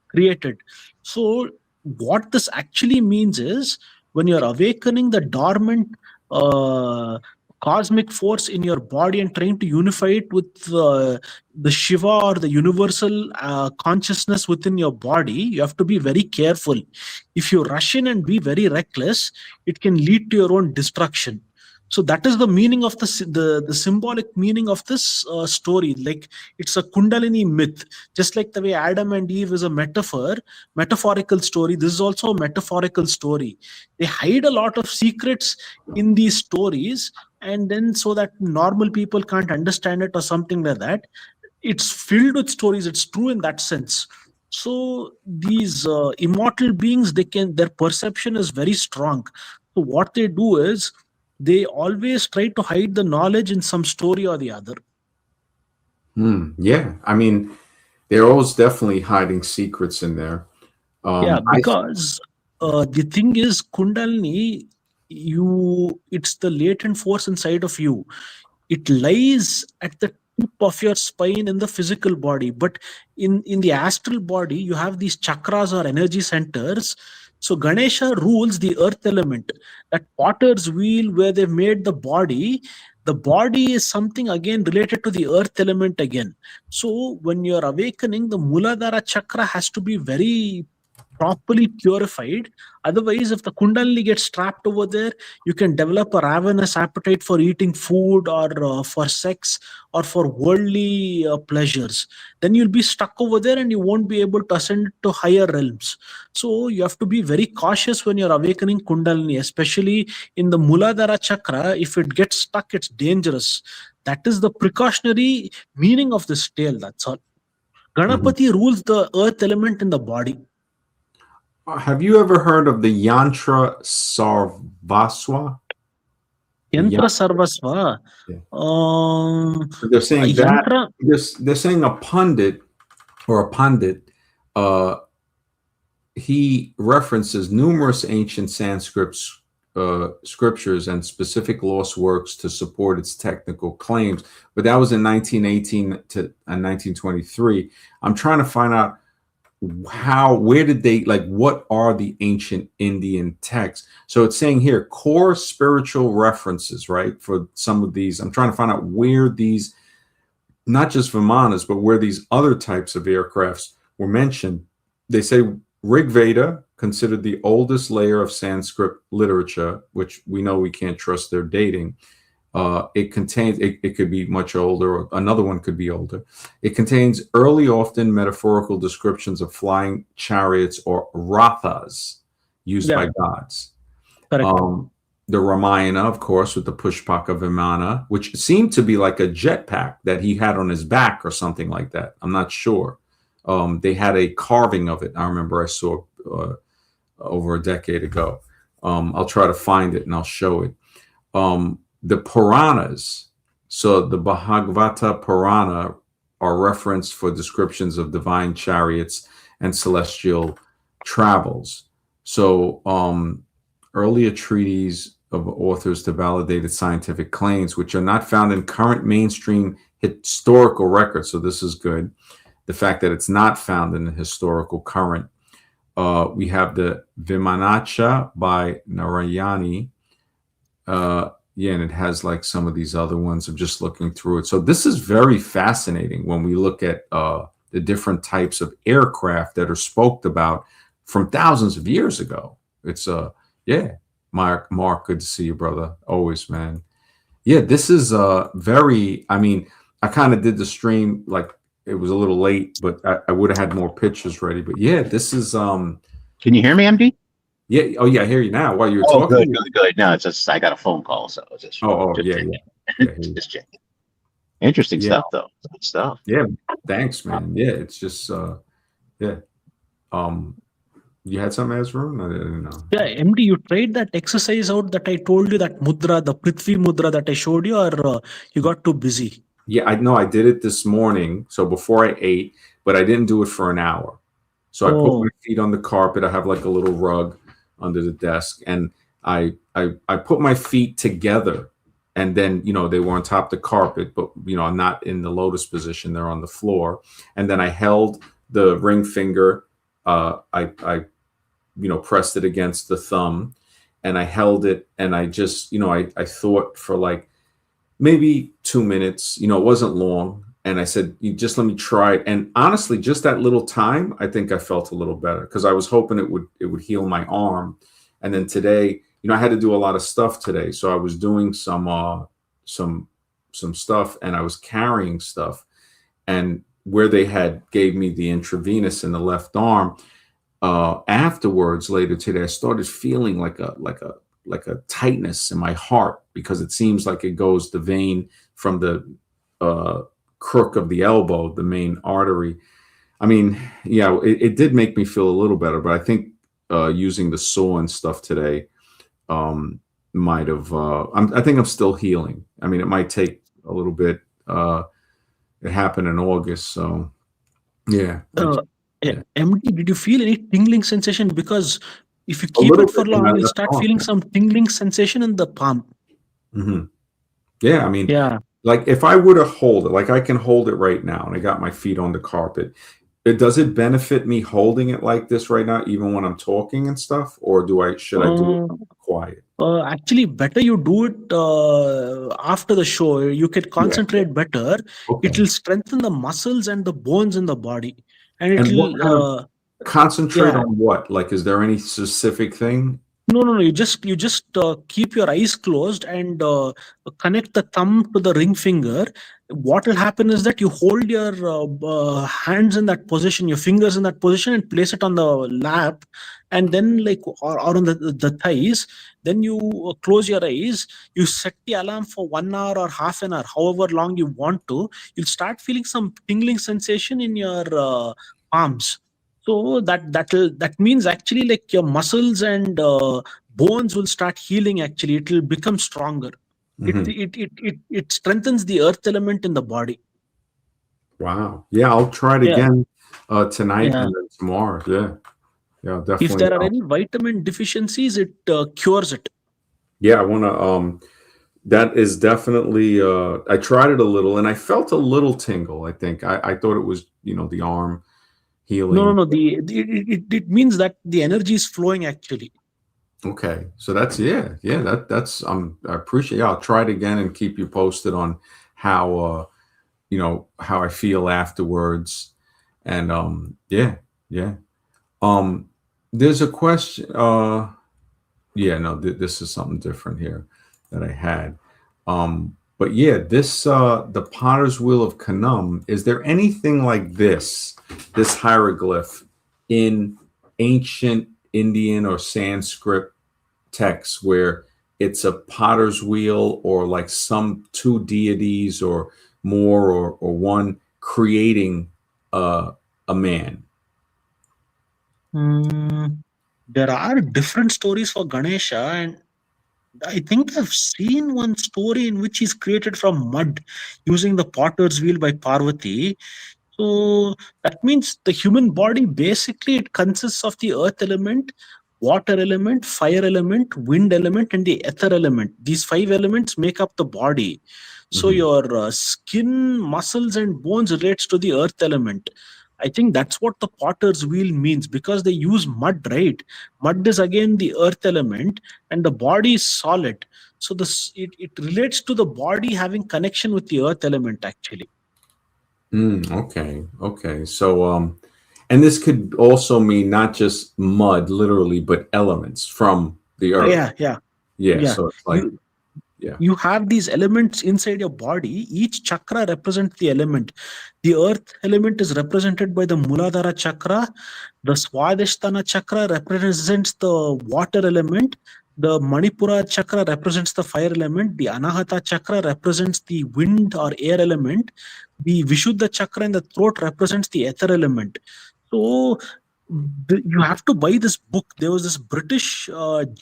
created. So what this actually means is, when you're awakening the dormant uh, cosmic force in your body and trying to unify it with the Shiva or the universal consciousness within your body, you have to be very careful. If you rush in and be very reckless, it can lead to your own destruction. So that is the meaning of the symbolic meaning of this story. Like, it's a Kundalini myth, just like the way Adam and Eve is a metaphorical story. This is also a metaphorical story. They hide a lot of secrets in these stories, and then so that normal people can't understand it or something like that. It's filled with stories. It's true in that sense. So these immortal beings, their perception is very strong. So what they do is, they always try to hide the knowledge in some story or the other. Yeah, I mean, they're always definitely hiding secrets in there. Yeah, I because the thing is, Kundalini, it's the latent force inside of you. It lies at the tip of your spine in the physical body, but in the astral body, you have these chakras or energy centers. So Ganesha rules the earth element. That potter's wheel where they made the body is something again related to the earth element again. So when you're awakening, the Muladhara chakra has to be very properly purified. Otherwise, if the Kundalini gets trapped over there, you can develop a ravenous appetite for eating food, or for sex, or for worldly pleasures. Then you'll be stuck over there and you won't be able to ascend to higher realms. So you have to be very cautious when you're awakening Kundalini, especially in the Muladhara chakra. If it gets stuck, it's dangerous. That is the precautionary meaning of this tale. That's all. Mhm. Ganapati rules the earth element in the body. Have you ever heard of the Yantra Sarvaswa? The Yantra Sarvasva. Yeah. Um, They're saying that Yantra. they're saying a pundit or a pundit. Uh, he references numerous ancient Sanskrit scriptures and specific lost works to support its technical claims. But that was in 1918 to 1923. I'm trying to find out where did they, like, what are the ancient Indian texts? So it's saying here core spiritual references, right? For some of these, I'm trying to find out where these, not just Vimanas, but where these other types of aircrafts were mentioned. They say Rig Veda, considered the oldest layer of Sanskrit literature, which we know we can't trust their dating. It contains, it could be much older, or another one could be older. It contains early, often metaphorical descriptions of flying chariots or rathas used by gods. Correct. The Ramayana, of course, with the Pushpaka Vimana, which seemed to be like a jetpack that he had on his back or something like that. I'm not sure. They had a carving of it. I remember I saw over a decade ago. I'll try to find it and I'll show it. The Puranas, so the Bhagavata Purana, are referenced for descriptions of divine chariots and celestial travels. So earlier treatises of authors to validate its scientific claims, which are not found in current mainstream historical records. So this is good. The fact that it's not found in the historical current. We have the Vimanacha by Narayani. Yeah, and it has like some of these other ones. I'm just looking through it. So this is very fascinating when we look at the different types of aircraft that are spoke about from thousands of years ago. It's yeah, Mark, good to see you, brother. Always, man. Yeah, this is very. I mean, I kind of did the stream like it was a little late, but I would have had more pictures ready. But yeah, this is Can you hear me, MD? yeah. Oh yeah, I hear you now. While you were Oh, good, talking. good, good. No, it's just I got a phone call, so it's just Oh, just yeah, checking. yeah, yeah, I hear you. Just checking. Interesting Yeah. stuff, though. Good stuff. Yeah, thanks, man. Yeah, it's just yeah. Um you had something else, Varun? I didn't know. Yeah, MD, you tried that exercise out that I told you, that mudra, the Prithvi mudra that I showed you, or you got too busy? Yeah, I know I did it this morning, so before I ate, but I didn't do it for an hour. So I put my Oh, feet on the carpet. I have like a little rug under the desk, and I put my feet together, and then they were on top of the carpet, but not in the lotus position. They're on the floor, and then I held the ring finger. I pressed it against the thumb, and I held it, and I just I thought for like maybe 2 minutes. It wasn't long. And I said, you just let me try it. And honestly, just that little time, I think I felt a little better because I was hoping it would heal my arm. And then today, I had to do a lot of stuff today. So I was doing some stuff, and I was carrying stuff. And where they had gave me the intravenous in the left arm, afterwards later today, I started feeling like a tightness in my heart because it seems like it goes the vein from the crook of the elbow, the main artery. I mean, yeah, it did make me feel a little better, but I think using the saw and stuff today might have. I think I'm still healing. I mean, it might take a little bit. It happened in August, so yeah. Yeah. MD, did you feel any tingling sensation? Because if you A keep little it for bit in my long, you'll left start arm. feeling some tingling sensation in the palm. Hmm. Yeah, I mean, Yeah. like if I were to hold it, like I can hold it right now, and I got my feet on the carpet. Does it benefit me holding it like this right now, even when I'm talking and stuff, or should I do it Uh, quiet? Actually, better you do it after the show. You can Yeah. concentrate better. It Okay. will strengthen the muscles and the bones in the body, and it And what will. kind of concentrate Yeah. on what? Like, is there any specific thing? No, no, no. You just keep your eyes closed and connect the thumb to the ring finger. What will happen is that you hold your hands in that position, your fingers in that position, and place it on the lap, and then or on the thighs. Then you close your eyes. You set the alarm for 1 hour or half an hour, however long you want to. You'll start feeling some tingling sensation in your palms. So that means actually like your muscles and bones will start healing. Actually, it will become stronger. it Hmm. it, it it it strengthens the earth element in the body. Wow. Yeah, I'll try it Yeah. again tonight Yeah, and then tomorrow. Yeah. Yeah, if definitely. there are any vitamin deficiencies, it cures it. Yeah, I want to. That is definitely. I tried it a little, and I felt a little tingle. I think I thought it was the arm No, no, healing. no, it means that the energy is flowing actually. Okay, so that's yeah. That's I appreciate. Yeah, I'll try it again and keep you posted on how how I feel afterwards. And yeah, yeah. Um, there's a question. Yeah, no, this is something different here that I had. But yeah, this the Potter's Wheel of Khnum. Is there anything like this hieroglyph in ancient Indian or Sanskrit texts where it's a potter's wheel or like some two deities or more or one creating a man? Mm, there are different stories for Ganesha, and I think I've seen one story in which he's created from mud using the potter's wheel by Parvati. So that means the human body basically it consists of the earth element, water element, fire element, wind element, and the ether element. These five elements make up the body. So Hmm. your skin, muscles, and bones relates to the earth element. I think that's what the potter's wheel means, because they use mud, right? Mud is again the earth element, and the body is solid. So it relates to the body having connection with the earth element actually. Okay. Okay. So, and this could also mean not just mud, literally, but elements from the earth. Yeah, yeah, Yeah. yeah. So it's like, You yeah. you have these elements inside your body. Each chakra represents the element. The earth element is represented by the Muladhara chakra. The Swadhisthana chakra represents the water element. The Manipura chakra represents the fire element. The Anahata chakra represents the wind or air element. The Vishuddha chakra in the throat represents the ether element. So you have to buy this book. There was this British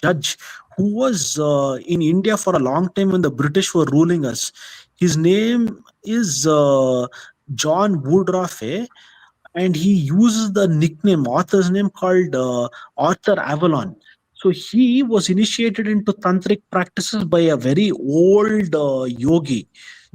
judge who was in India for a long time when the British were ruling us. His name is John Woodruff, and he uses the nickname, author's name called Arthur Avalon. So he was initiated into tantric practices by a very old yogi.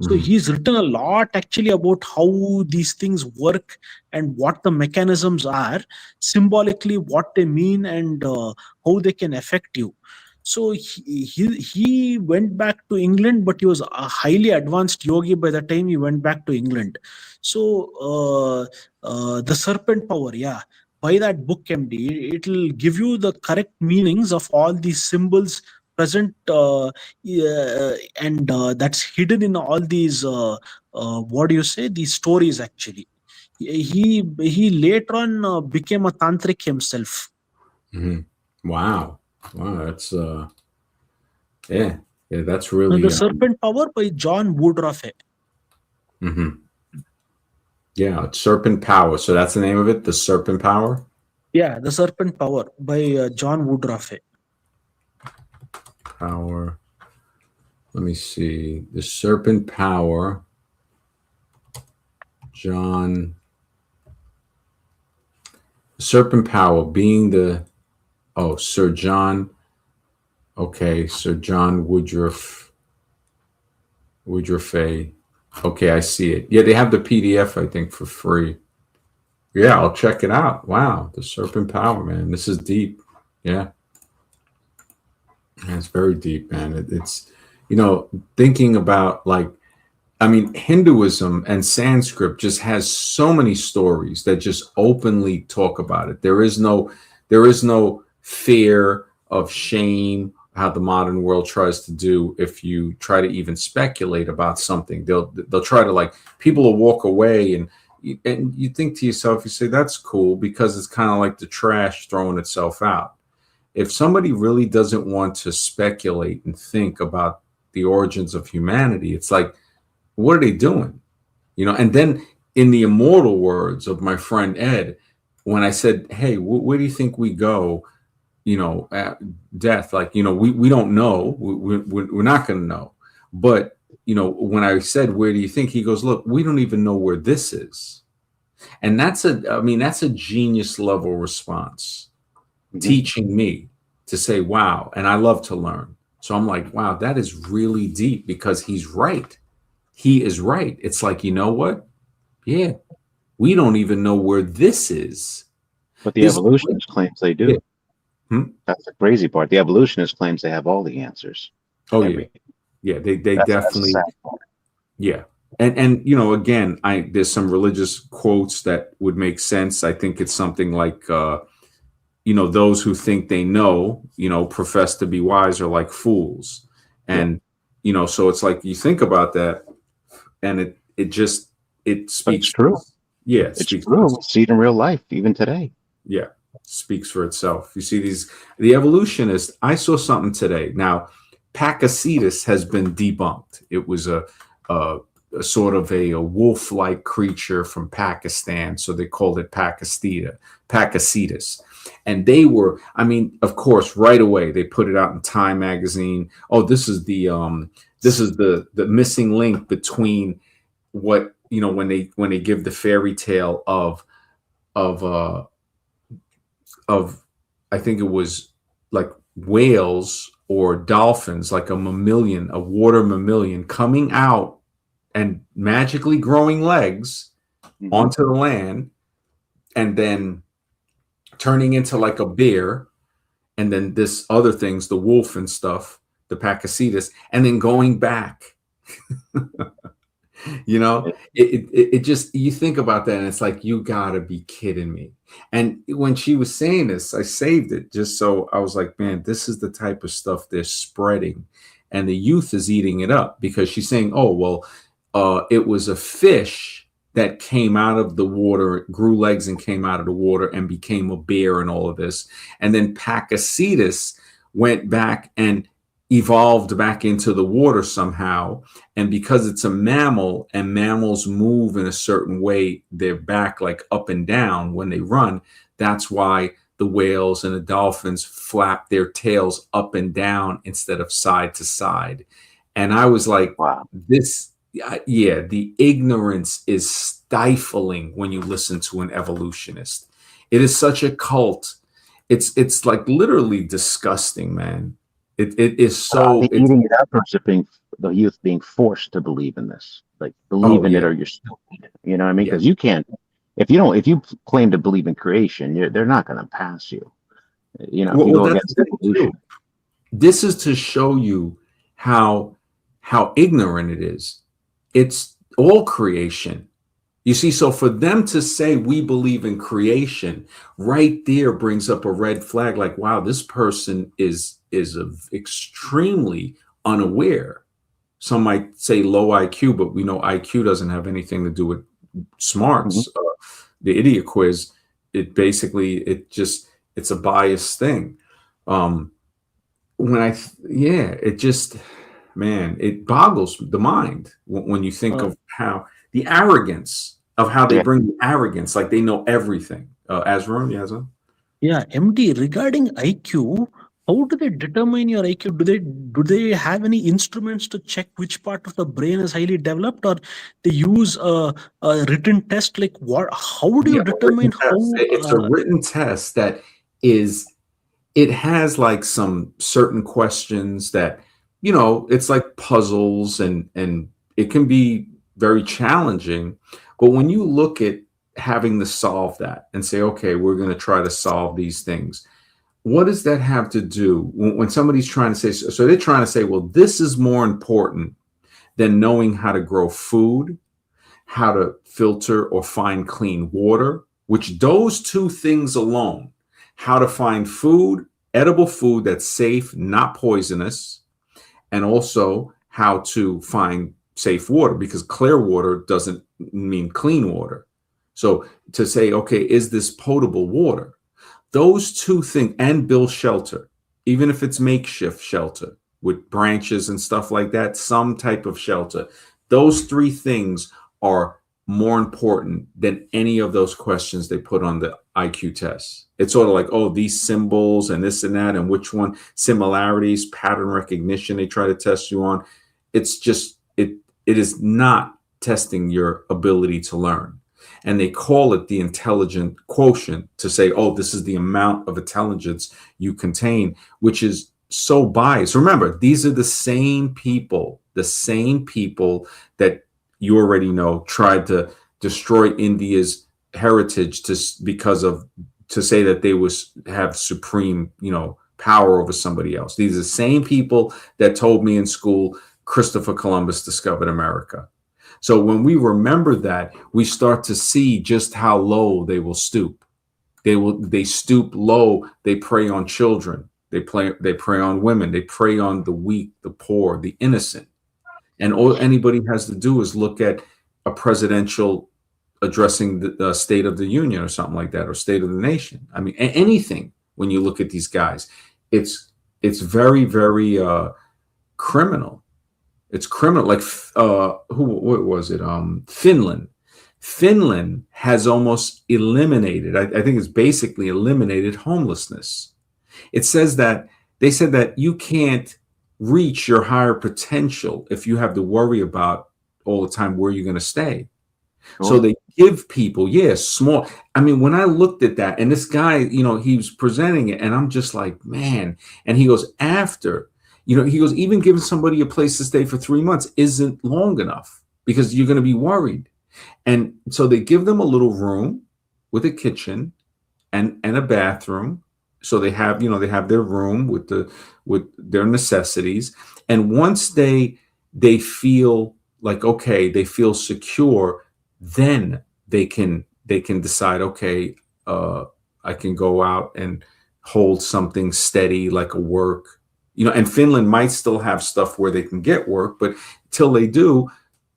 So Mhm. he's written a lot actually about how these things work and what the mechanisms are, symbolically what they mean, and how they can affect you. So he went back to England, but he was a highly advanced yogi by the time he went back to England. So the serpent power, yeah, buy that book, MD. It'll give you the correct meanings of all these symbols present, yeah, and that's hidden in all these what do you say, these stories actually. He later on became a tantric himself. Mhm. Wow. Wow. That's yeah. Yeah. That's The really serpent power by John Woodruff. mhm. Yeah. It's Serpent Power. So that's the name of it. The Serpent Power. Yeah, the serpent power by John Woodruff. Power. Let me see. The Serpent Power. John. Serpent Power being the Sir John. Okay, Sir John Woodruff. Okay, I see it. Yeah, they have the PDF, I think, for free. Yeah, I'll check it out. Wow, the Serpent Power, man. This is deep. Yeah, it's very deep, man. It's thinking about, like, I mean, Hinduism and Sanskrit just has so many stories that just openly talk about it. There is no fear of shame, how the modern world tries to do. If you try to even speculate about something, they'll try to, like, people will walk away, and you think to yourself, you say that's cool because it's kind of like the trash throwing itself out. If somebody really doesn't want to speculate and think about the origins of humanity, it's like, what are they doing? And then, in the immortal words of my friend Ed, when I said, hey, where do you think we go, at death? Like, we don't know. We're not going to know. But, when I said, where do you think? He goes, look, we don't even know where this is. And that's a genius level response, teaching me to say, wow. And I love to learn. So I'm like, wow, that is really deep, because he's right. He is right. It's like, you know what? Yeah, we don't even know where this is. But the This, evolutionist claims they yeah. do. That's the crazy part. The evolutionist claims they have all the answers. Oh, yeah. Everything. Yeah, they That's a definitely, sad part. yeah. And again, there's some religious quotes that would make sense. I think it's something like, those who think they know, profess to be wise, are like fools. Yeah. And, so it's like, you think about that, and it But speaks. it's true. Yeah, it It's speaks. true. We see it in real life, even today. Yeah, speaks for itself. You see the evolutionist. I saw something today. Now, Pakicetus has been debunked. It was a sort of a wolf-like creature from Pakistan, so they called it Pakicetus. And they were, I mean, of course, right away they put it out in Time magazine. Oh, this is the missing link between what, when they give the fairy tale of I think it was like whales or dolphins, like a water mammalian coming out and magically growing legs Mhm. onto the land, and then turning into like a bear, and then this other things, the wolf and stuff, the Pakicetus, and then going back. You know, it just, you think about that and it's like, you gotta be kidding me. And when she was saying this, I saved it just so I was like, man, this is the type of stuff they're spreading, and the youth is eating it up, because she's saying, oh well, it was a fish that came out of the water, grew legs and came out of the water and became a bear and all of this, and then Pakicetus went back and evolved back into the water somehow. And because it's a mammal and mammals move in a certain way, their back like up and down when they run, that's why the whales and the dolphins flap their tails up and down instead of side to side. And I was like, Wow. this, yeah, the ignorance is stifling when you listen to an evolutionist. It is such a cult. It's like literally disgusting, man. It is Are so. they eating it up, or is it being the youth being forced to believe in this? Like, believe Oh in it yeah, or you're stupid. You know what I mean? yeah. Because you can't, if you claim to believe in creation, they're not going to pass you. You know, if you Well, go that's against the thing evolution. too. This is to show you how ignorant it is. It's all creation. You see, so for them to say we believe in creation, right there brings up a red flag. Like, wow, this person is extremely unaware. Some might say low IQ, but we know IQ doesn't have anything to do with Mhm. smarts. The idiot quiz, it basically, it's a biased thing. Um, it just, man, it boggles the mind when you think Uh, of how the arrogance of how they Yeah. bring the arrogance, like they know everything. Azra, yeah, Azra? yeah, MD, regarding IQ, how do they determine your IQ? Do they have any instruments to check which part of the brain is highly developed, or they use a written test? Like what? How do you Yeah, a written determine test. how? It's a written test that is, it has like some certain questions that, it's like puzzles, and it can be very challenging. But when you look at having to solve that and say, okay, we're going to try to solve these things, what does that have to do when somebody's trying to say, so they're trying to say, well, this is more important than knowing how to grow food, how to filter or find clean water, which those two things alone, how to find food, edible food that's safe, not poisonous, and also how to find safe water, because clear water doesn't mean clean water. So to say, okay, is this potable water? Those two things, and build shelter, even if it's makeshift shelter with branches and stuff like that, some type of shelter. Those three things are more important than any of those questions they put on the IQ test. It's sort of like, oh, these symbols and this and that, and which one, similarities, pattern recognition they try to test you on. It's just, it is not testing your ability to learn. And they call it the intelligent quotient to say, oh, this is the amount of intelligence you contain, which is so biased. Remember, these are the same people that you already know tried to destroy India's heritage to say that they have supreme, power over somebody else. These are the same people that told me in school Christopher Columbus discovered America. So when we remember that, we start to see just how low they will stoop. They stoop low. They prey on children. They prey on women. They prey on the weak, the poor, the innocent. And all anybody has to do is look at a presidential addressing the State of the Union or something like that, or State of the Nation. I mean, anything. When you look at these guys, it's very, very criminal. It's criminal. Like what was it? Finland. Finland has almost eliminated. I think it's basically eliminated homelessness. It says that they said that you can't reach your higher potential if you have to worry about all the time where you're going to stay. So Sure. they give people, yeah, small. I mean, when I looked at that, and this guy, he was presenting it, and I'm just like, man. And he goes, he goes, even giving somebody a place to stay for 3 months isn't long enough, because you're going to be worried. And so they give them a little room with a kitchen and a bathroom. So they have, they have their room with their necessities. And once they feel like, okay, they feel secure, then they can decide, okay, I can go out and hold something steady like a work. And Finland might still have stuff where they can get work, but till they do,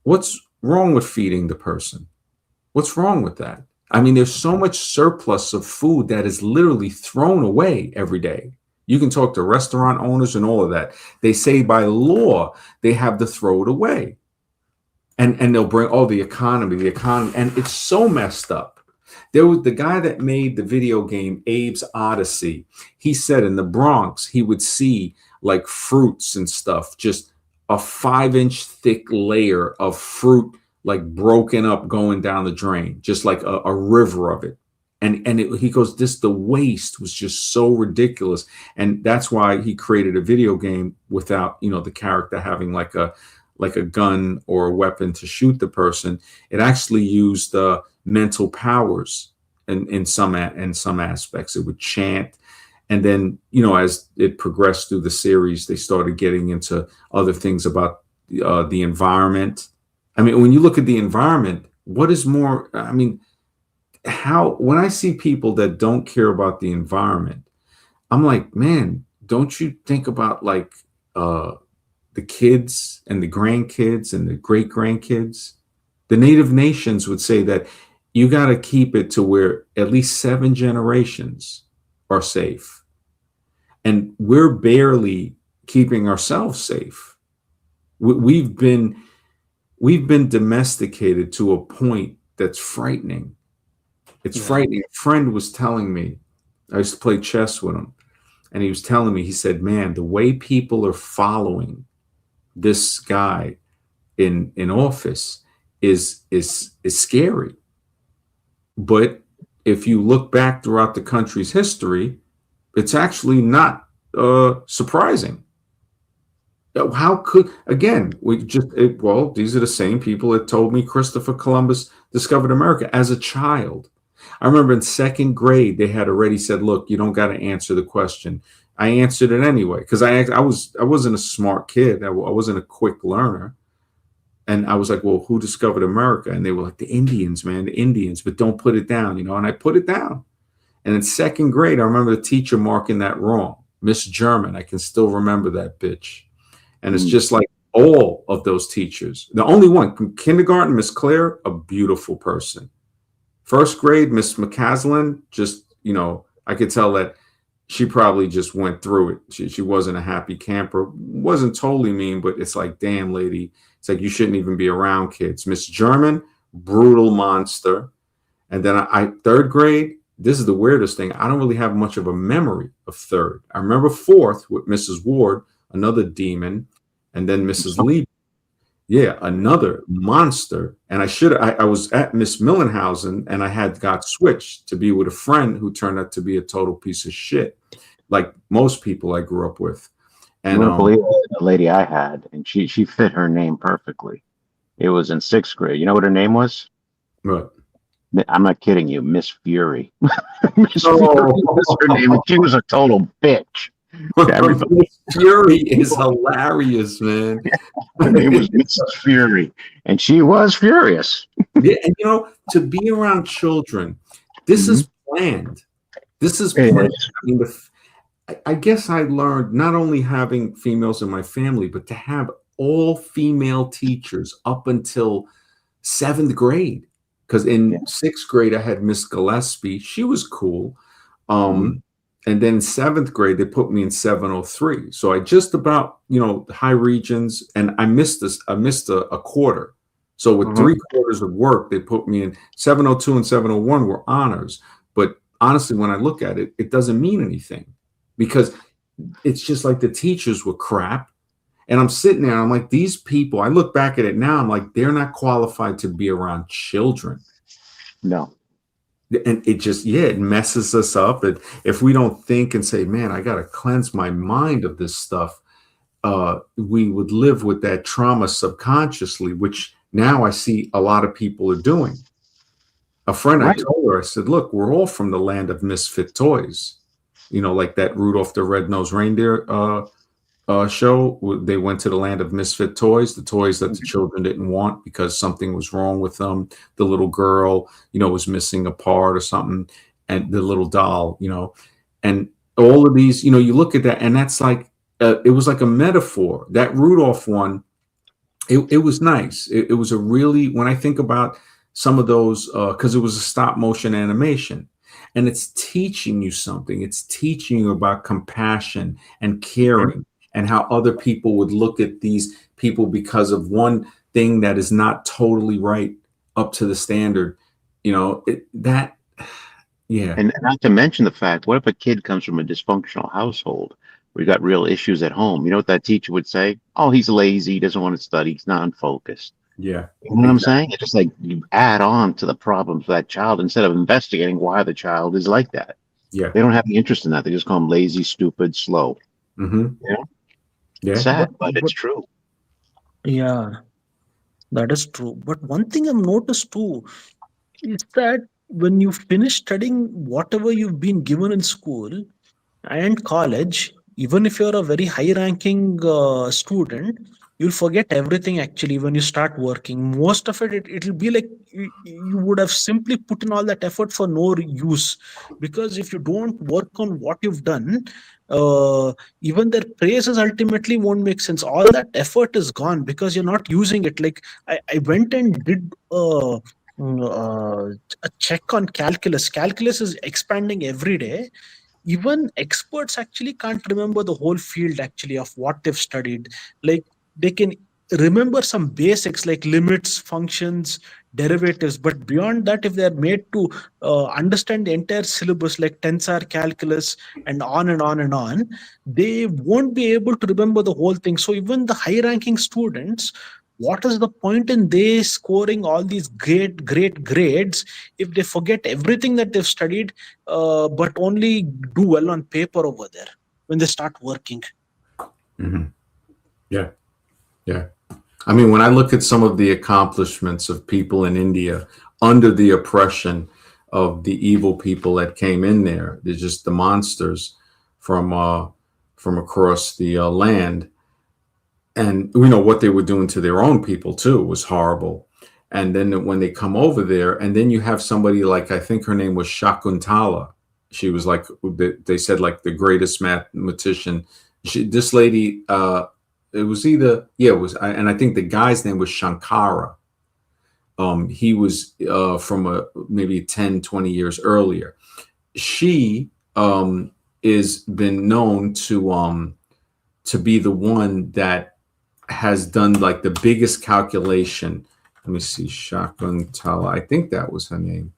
what's wrong with feeding the person? What's wrong with that? I mean, there's so much surplus of food that is literally thrown away every day. You can talk to restaurant owners and all of that. They say by law, they have to throw it away. And they'll bring, the economy, and it's so messed up. There was the guy that made the video game Abe's Odyssey. He said in the Bronx, he would see like fruits and stuff, just a 5-inch thick layer of fruit, like broken up, going down the drain, just like a river of it. He goes, the waste was just so ridiculous. And that's why he created a video game without, the character having like a gun or a weapon to shoot the person. It actually used mental powers in some aspects. It would chant. And then, as it progressed through the series, they started getting into other things about the environment. I mean, when you look at the environment, what is more, I mean, when I see people that don't care about the environment, I'm like, man, don't you think about like the kids and the grandkids and the great grandkids? The native nations would say that you got to keep it to where at least 7 generations are safe. And we're barely keeping ourselves safe. We've been domesticated to a point that's frightening. It's frightening. A friend was telling me, I used to play chess with him, and he was telling me, he said, man, the way people are following this guy in office is scary. But if you look back throughout the country's history, it's actually not surprising. How could, again, these are the same people that told me Christopher Columbus discovered America as a child. I remember in 2nd grade, they had already said, look, you don't got to answer the question. I answered it anyway, because I wasn't a smart kid. I wasn't a quick learner. And I was like, well, who discovered America? And they were like, the Indians, man, the Indians, but don't put it down, and I put it down. And in 2nd grade, I remember the teacher marking that wrong. Miss German, I can still remember that bitch. And it's just like all of those teachers. The only one, kindergarten, Miss Claire, a beautiful person. 1st grade, Miss McCaslin, just, I could tell that she probably just went through it. She wasn't a happy camper. Wasn't totally mean, but it's like, damn, lady. It's like, you shouldn't even be around kids. Miss German, brutal monster. And then 3rd grade, this is the weirdest thing. I don't really have much of a memory of 3rd. I remember 4th with Mrs. Ward, another demon, and then Mrs. Lee. Yeah, another monster. And I was at Miss Millenhausen, and I got switched to be with a friend who turned out to be a total piece of shit, like most people I grew up with. And you wouldn't believe the lady I had, and she fit her name perfectly. It was in 6th grade. You know what her name was? What? I'm not kidding you, Miss Fury. Miss Fury was her name, and she was a total bitch. Fury is hilarious, man. Her name was Mrs. Fury, and she was furious. Yeah, and to be around children, this is planned. This is planned. I mean, I guess I learned not only having females in my family, but to have all female teachers up until 7th grade. Because in 6th grade, I had Miss Gillespie. She was cool. And then 7th grade, they put me in 703. So I just about, high regions, and I missed a quarter. So with 3 quarters of work, they put me in 702 and 701 were honors. But honestly, when I look at it, it doesn't mean anything, because it's just like the teachers were crap. And I'm sitting there, and I'm like, these people, I look back at it now, I'm like, they're not qualified to be around children. No. And it just, it messes us up. And if we don't think and say, man, I got to cleanse my mind of this stuff, we would live with that trauma subconsciously, which now I see a lot of people are doing. A friend, I Right. told her, I said, look, we're all from the land of misfit toys. Like that Rudolph the Red-Nosed Reindeer show. They went to the land of misfit toys, the toys that the children didn't want because something was wrong with them. The little girl, was missing a part or something, and the little doll, and all of these, you look at that, and that's like, it was like a metaphor. That Rudolph one, it was nice. It was a really, when I think about some of those, because it was a stop motion animation, and it's teaching you something. It's teaching you about compassion and caring, and how other people would look at these people because of one thing that is not totally right up to the standard. That, yeah, And not to mention the fact, what if a kid comes from a dysfunctional household where you got real issues at home? You know what that teacher would say? Oh, he's lazy, he doesn't want to study, he's not focused. yeah, You know what I'm saying? It's just like you add on to the problems of that child instead of investigating why the child is like that. yeah. They don't have any interest in that. They just call them lazy, stupid, slow. Mm-hmm. You know? Yeah. Sad, but but it's true. yeah, that is true. But one thing I've noticed too is that when you finish studying whatever you've been given in school and college, even if you're a very high ranking student, you'll forget everything actually when you start working. Most of it'll be like you would have simply put in all that effort for no use, because if you don't work on what you've done, even their praises ultimately won't make sense. All that effort is gone because you're not using it. Like I went and did a check on calculus. Calculus is expanding every day. Even experts actually can't remember the whole field actually of what they've studied. Like they can remember some basics like limits, functions, derivatives, but beyond that, if they're made to understand the entire syllabus like tensor calculus and on and on and on, they won't be able to remember the whole thing. So even the high ranking students, what is the point in they scoring all these great grades if they forget everything that they've studied, but only do well on paper over there when they start working? Mm-hmm. Yeah. Yeah. I mean, when I look at some of the accomplishments of people in India under the oppression of the evil people that came in there, they're just the monsters from across the land, and we know what they were doing to their own people too was horrible. And then when they come over there, and then you have somebody like, I think her name was Shakuntala. She was like, they said, like the greatest mathematician. This lady, it was either, yeah, it was, and I think the guy's name was Shankara. He was from maybe 10, 20 years earlier. She is been known to be the one that has done like the biggest calculation. Let me see, Shakuntala. I think that was her name.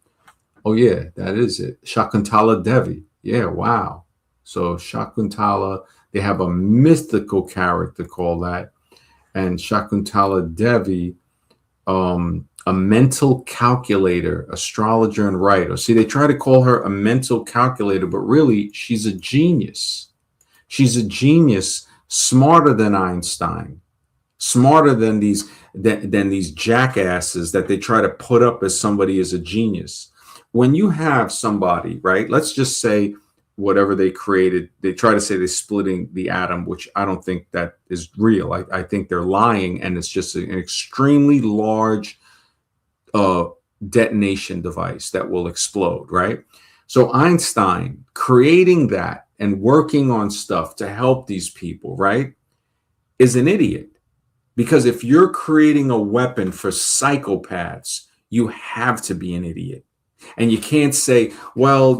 Oh yeah, that is it. Shakuntala Devi. Yeah, wow. So Shakuntala, they have a mythical character called that, and Shakuntala Devi, a mental calculator, astrologer, and writer. See, they try to call her a mental calculator, but really she's a genius. She's a genius, smarter than Einstein, smarter than these jackasses that they try to put up as somebody as a genius. When you have somebody, right? Let's just say whatever they created, they try to say they're splitting the atom, which I don't think that is real. I think they're lying, and it's just an extremely large detonation device that will explode, right? So Einstein creating that and working on stuff to help these people, right, is an idiot. Because if you're creating a weapon for psychopaths, you have to be an idiot. And you can't say, well,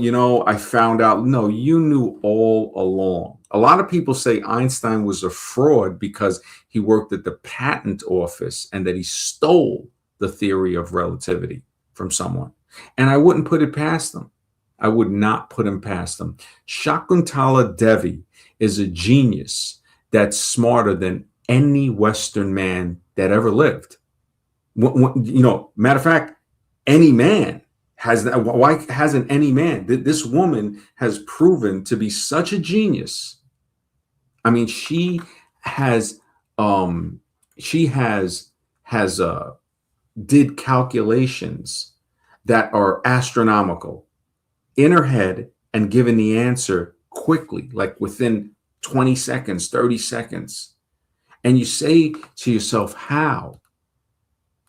I found out. No, you knew all along. A lot of people say Einstein was a fraud because he worked at the patent office and that he stole the theory of relativity from someone. And I wouldn't put it past them. I would not put him past them. Shakuntala Devi is a genius that's smarter than any Western man that ever lived. Matter of fact, any man has that. Why hasn't any man? This woman has proven to be such a genius. I mean, has, she has did calculations that are astronomical in her head and given the answer quickly, like within 20 seconds, 30 seconds. And you say to yourself, how?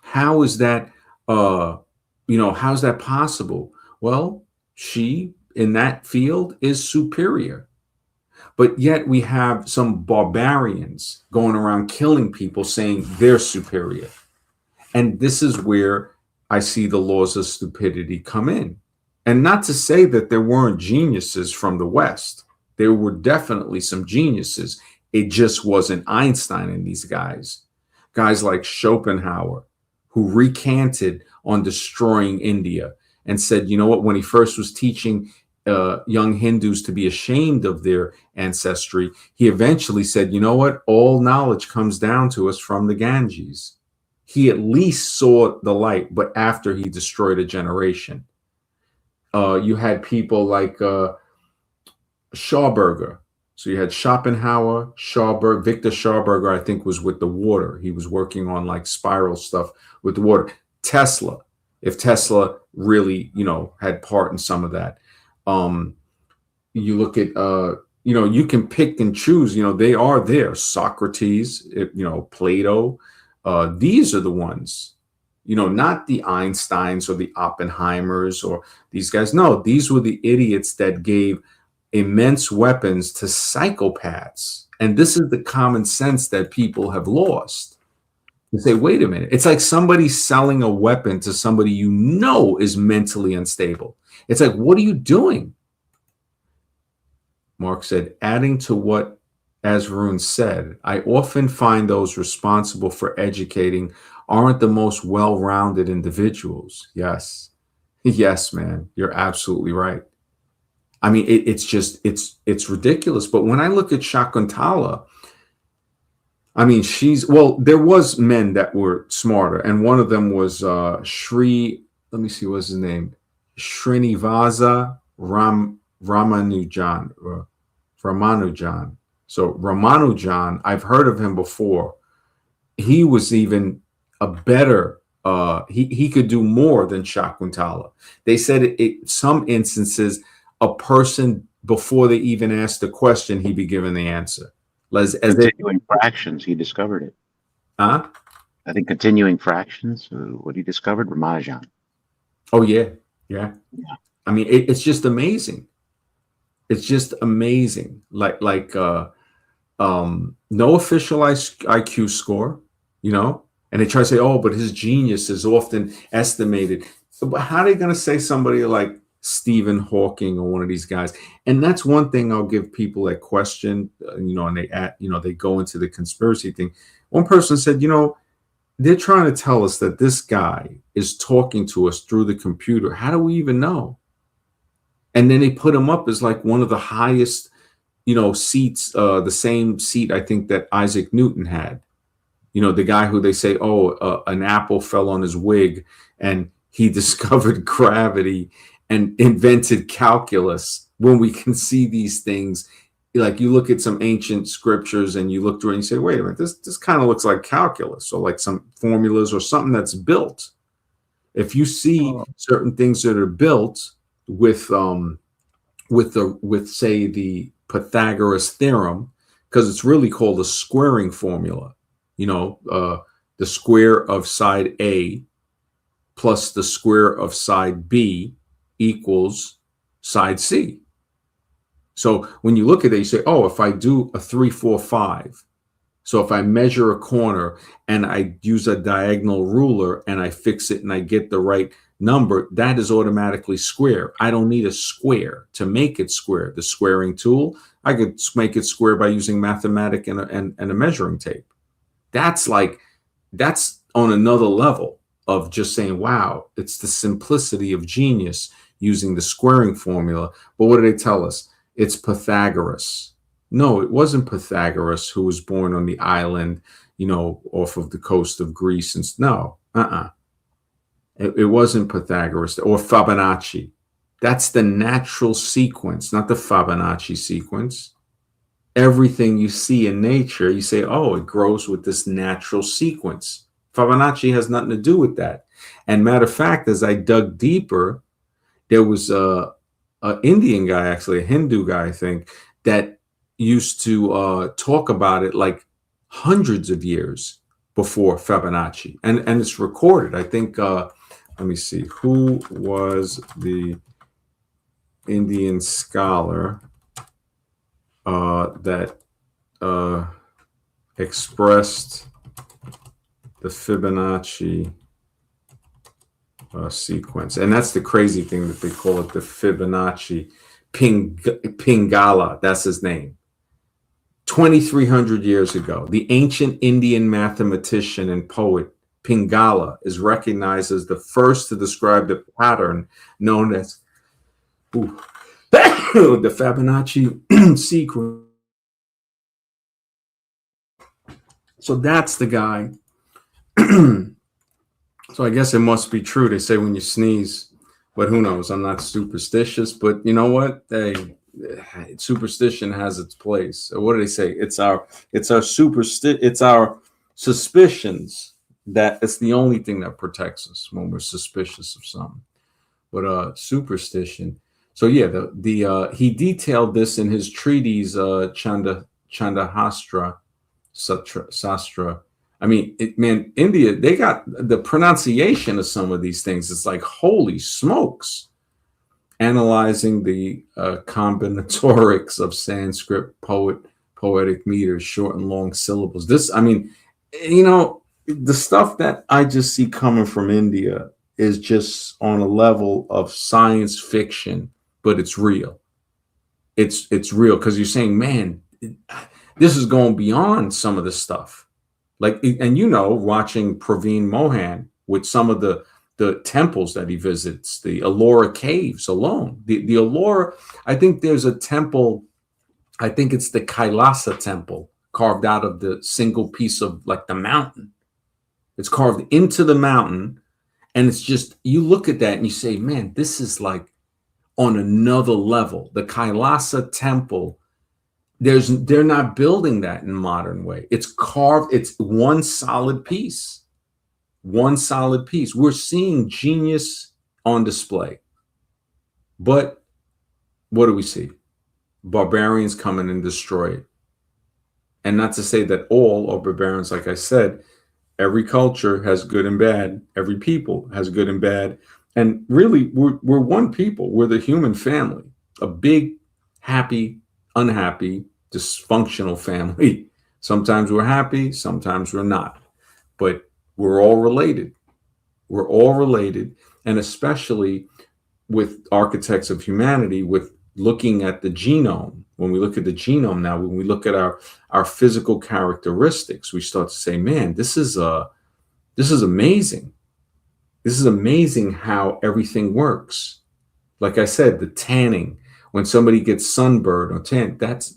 How is that, how's that possible? Well, she in that field is superior. But yet we have some barbarians going around killing people saying they're superior. And this is where I see the laws of stupidity come in. And not to say that there weren't geniuses from the West. There were definitely some geniuses. It just wasn't Einstein and these guys. Guys like Schopenhauer, who recanted on destroying India and said, you know what, when he first was teaching young Hindus to be ashamed of their ancestry, he eventually said, you know what, all knowledge comes down to us from the Ganges. He at least saw the light, but after he destroyed a generation. You had people like Schauberger. So you had Schopenhauer, Victor Schauberger, I think, was with the water. He was working on like spiral stuff with the water. Tesla, if Tesla really, had part in some of that. You look at, you can pick and choose, they are there. Socrates, Plato, these are the ones, not the Einsteins or the Oppenheimers or these guys. No, these were the idiots that gave immense weapons to psychopaths. And this is the common sense that people have lost. You say, wait a minute. It's like somebody selling a weapon to somebody is mentally unstable. It's like, what are you doing? Mark said, adding to what Asvarun said, I often find those responsible for educating aren't the most well-rounded individuals. Yes. Yes, man. You're absolutely right. I mean, it's ridiculous. But when I look at Shakuntala, I mean, there was men that were smarter. And one of them was let me see, what's his name? Srinivasa Ramanujan. So Ramanujan, I've heard of him before. He was even a better, he could do more than Shakuntala. They said some instances, a person, before they even asked the question, he'd be given the answer. Continuing fractions, he discovered it. Huh? I think continuing fractions, what he discovered, Ramanujan. Oh, yeah. I mean, it's just amazing. It's just amazing. Like no official IQ score, and they try to say, oh, but his genius is often estimated. But how are they going to say somebody like Stephen Hawking or one of these guys? And that's one thing I'll give people that question, and they go into the conspiracy thing. One person said, they're trying to tell us that this guy is talking to us through the computer. How do we even know? And then they put him up as like one of the highest, seats, the same seat I think that Isaac Newton had. The guy who they say, an apple fell on his wig and he discovered gravity and invented calculus. When we can see these things, like you look at some ancient scriptures and you look through and you say, wait a minute, this kind of looks like calculus or like some formulas or something that's built. If you see certain things that are built with say the Pythagoras theorem, because it's really called a squaring formula, the square of side A plus the square of side B equals side C. So when you look at it, you say, if I do a 3, 4, 5, so if I measure a corner and I use a diagonal ruler and I fix it and I get the right number, that is automatically square. I don't need a square to make it square. The squaring tool, I could make it square by using mathematic and a measuring tape. That's on another level of just saying, wow, it's the simplicity of genius using the squaring formula. But what do they tell us? It's Pythagoras. No, it wasn't Pythagoras who was born on the island, off of the coast of Greece. And no, It wasn't Pythagoras or Fibonacci. That's the natural sequence, not the Fibonacci sequence. Everything you see in nature, you say, it grows with this natural sequence. Fibonacci has nothing to do with that. And matter of fact, as I dug deeper, there was a Indian guy, actually a Hindu guy, I think, that used to talk about it like hundreds of years before Fibonacci, and it's recorded. I think. Let me see. Who was the Indian scholar that expressed the Fibonacci sequence? And that's the crazy thing, that they call it the Fibonacci. Pingala, that's his name. 2,300 years ago, the ancient Indian mathematician and poet Pingala is recognized as the first to describe the pattern known as the Fibonacci sequence. So that's the guy. So I guess it must be true. They say when you sneeze, but who knows? I'm not superstitious, but you know what? Superstition has its place. What do they say? It's our suspicions that it's the only thing that protects us when we're suspicious of something. But superstition. So yeah, he detailed this in his treatise Chandahastra Sastra. I mean, man, India, they got the pronunciation of some of these things. It's like, holy smokes. Analyzing the combinatorics of Sanskrit poetic meters, short and long syllables. This, I mean, you know, the stuff that I just see coming from India is just on a level of science fiction, but it's real. It's real, because you're saying, man, this is going beyond some of the stuff. Like, and you know, watching Praveen Mohan with some of the temples that he visits, the Ellora caves alone. The Ellora, I think there's a temple, I think it's the Kailasa temple, carved out of the single piece of like the mountain. It's carved into the mountain, and it's just, you look at that and you say, man, this is like on another level. The Kailasa temple, they're not building that in modern way. It's carved, it's one solid piece. One solid piece. We're seeing genius on display. But what do we see? Barbarians come in and destroy it. And not to say that all are barbarians, like I said, every culture has good and bad. Every people has good and bad. And really, we're one people. We're the human family, a big, happy, unhappy, dysfunctional family. Sometimes we're happy, sometimes we're not. But we're all related. We're all related. And especially with architects of humanity, with looking at the genome, when we look at the genome now, when we look at our physical characteristics, we start to say, man, this is amazing. This is amazing how everything works. Like I said, the tanning, when somebody gets sunburned or tan, that's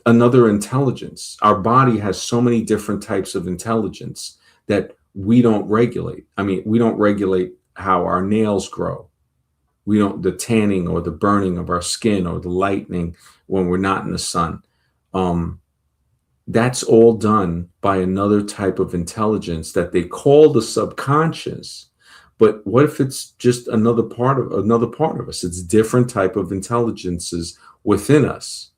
another intelligence. Our body has so many different types of intelligence that we don't regulate. I mean, we don't regulate how our nails grow. We don't, the tanning or the burning of our skin or the lightning when we're not in the sun. That's all done by another type of intelligence that they call the subconscious. But what if it's just another part of us? It's different type of intelligences within us.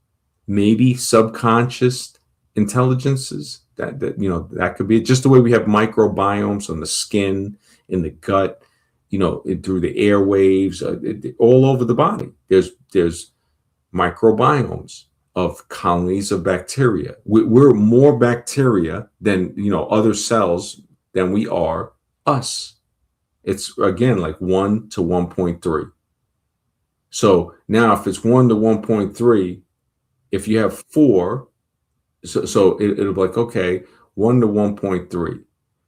Maybe subconscious intelligences that that could be just the way we have microbiomes on the skin, in the gut, through the airwaves, all over the body. There's microbiomes of colonies of bacteria. We're more bacteria than other cells than we are us. It's again like 1 to 1.3. So now if it's 1 to 1.3, if you have 4, so it'll be like, okay, 1 to 1.3.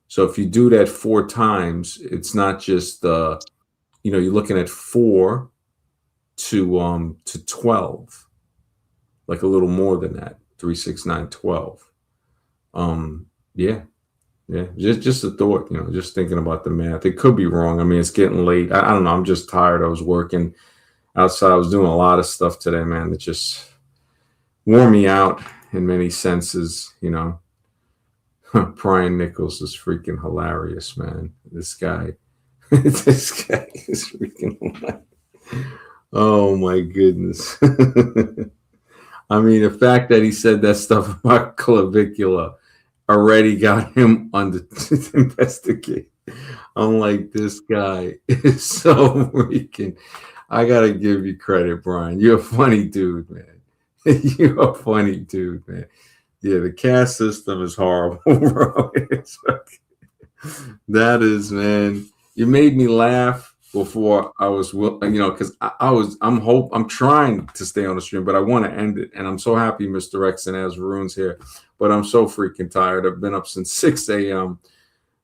So if you do that 4 times, it's not just you're looking at 4 to 12, like a little more than that, 3, 6, 9, 12. Yeah. Just a thought, just thinking about the math. It could be wrong. I mean, it's getting late. I don't know. I'm just tired. I was working outside. I was doing a lot of stuff today, man. It just wore me out in many senses, Brian Nichols is freaking hilarious, man. This guy, this guy is freaking hilarious. Oh my goodness. I mean, the fact that he said that stuff about clavicula already got him on the investigate. I'm like, this guy is so freaking. I gotta give you credit, Brian. You're a funny dude, man. You're a funny dude, man. Yeah, the caste system is horrible, bro. That is, man. You made me laugh before I was, because I'm trying to stay on the stream, but I want to end it, and I'm so happy Mr. X and as Rune's here, but I'm so freaking tired. I've been up since 6 a.m.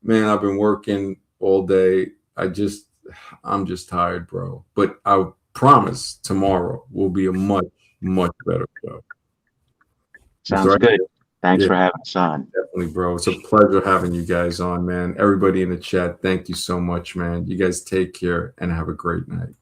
Man, I've been working all day. I'm just tired, bro. But I promise tomorrow will be a much, much better show. Sounds good. Thanks for having us on. Definitely, bro. It's a pleasure having you guys on, man. Everybody in the chat, thank you so much, man. You guys take care and have a great night.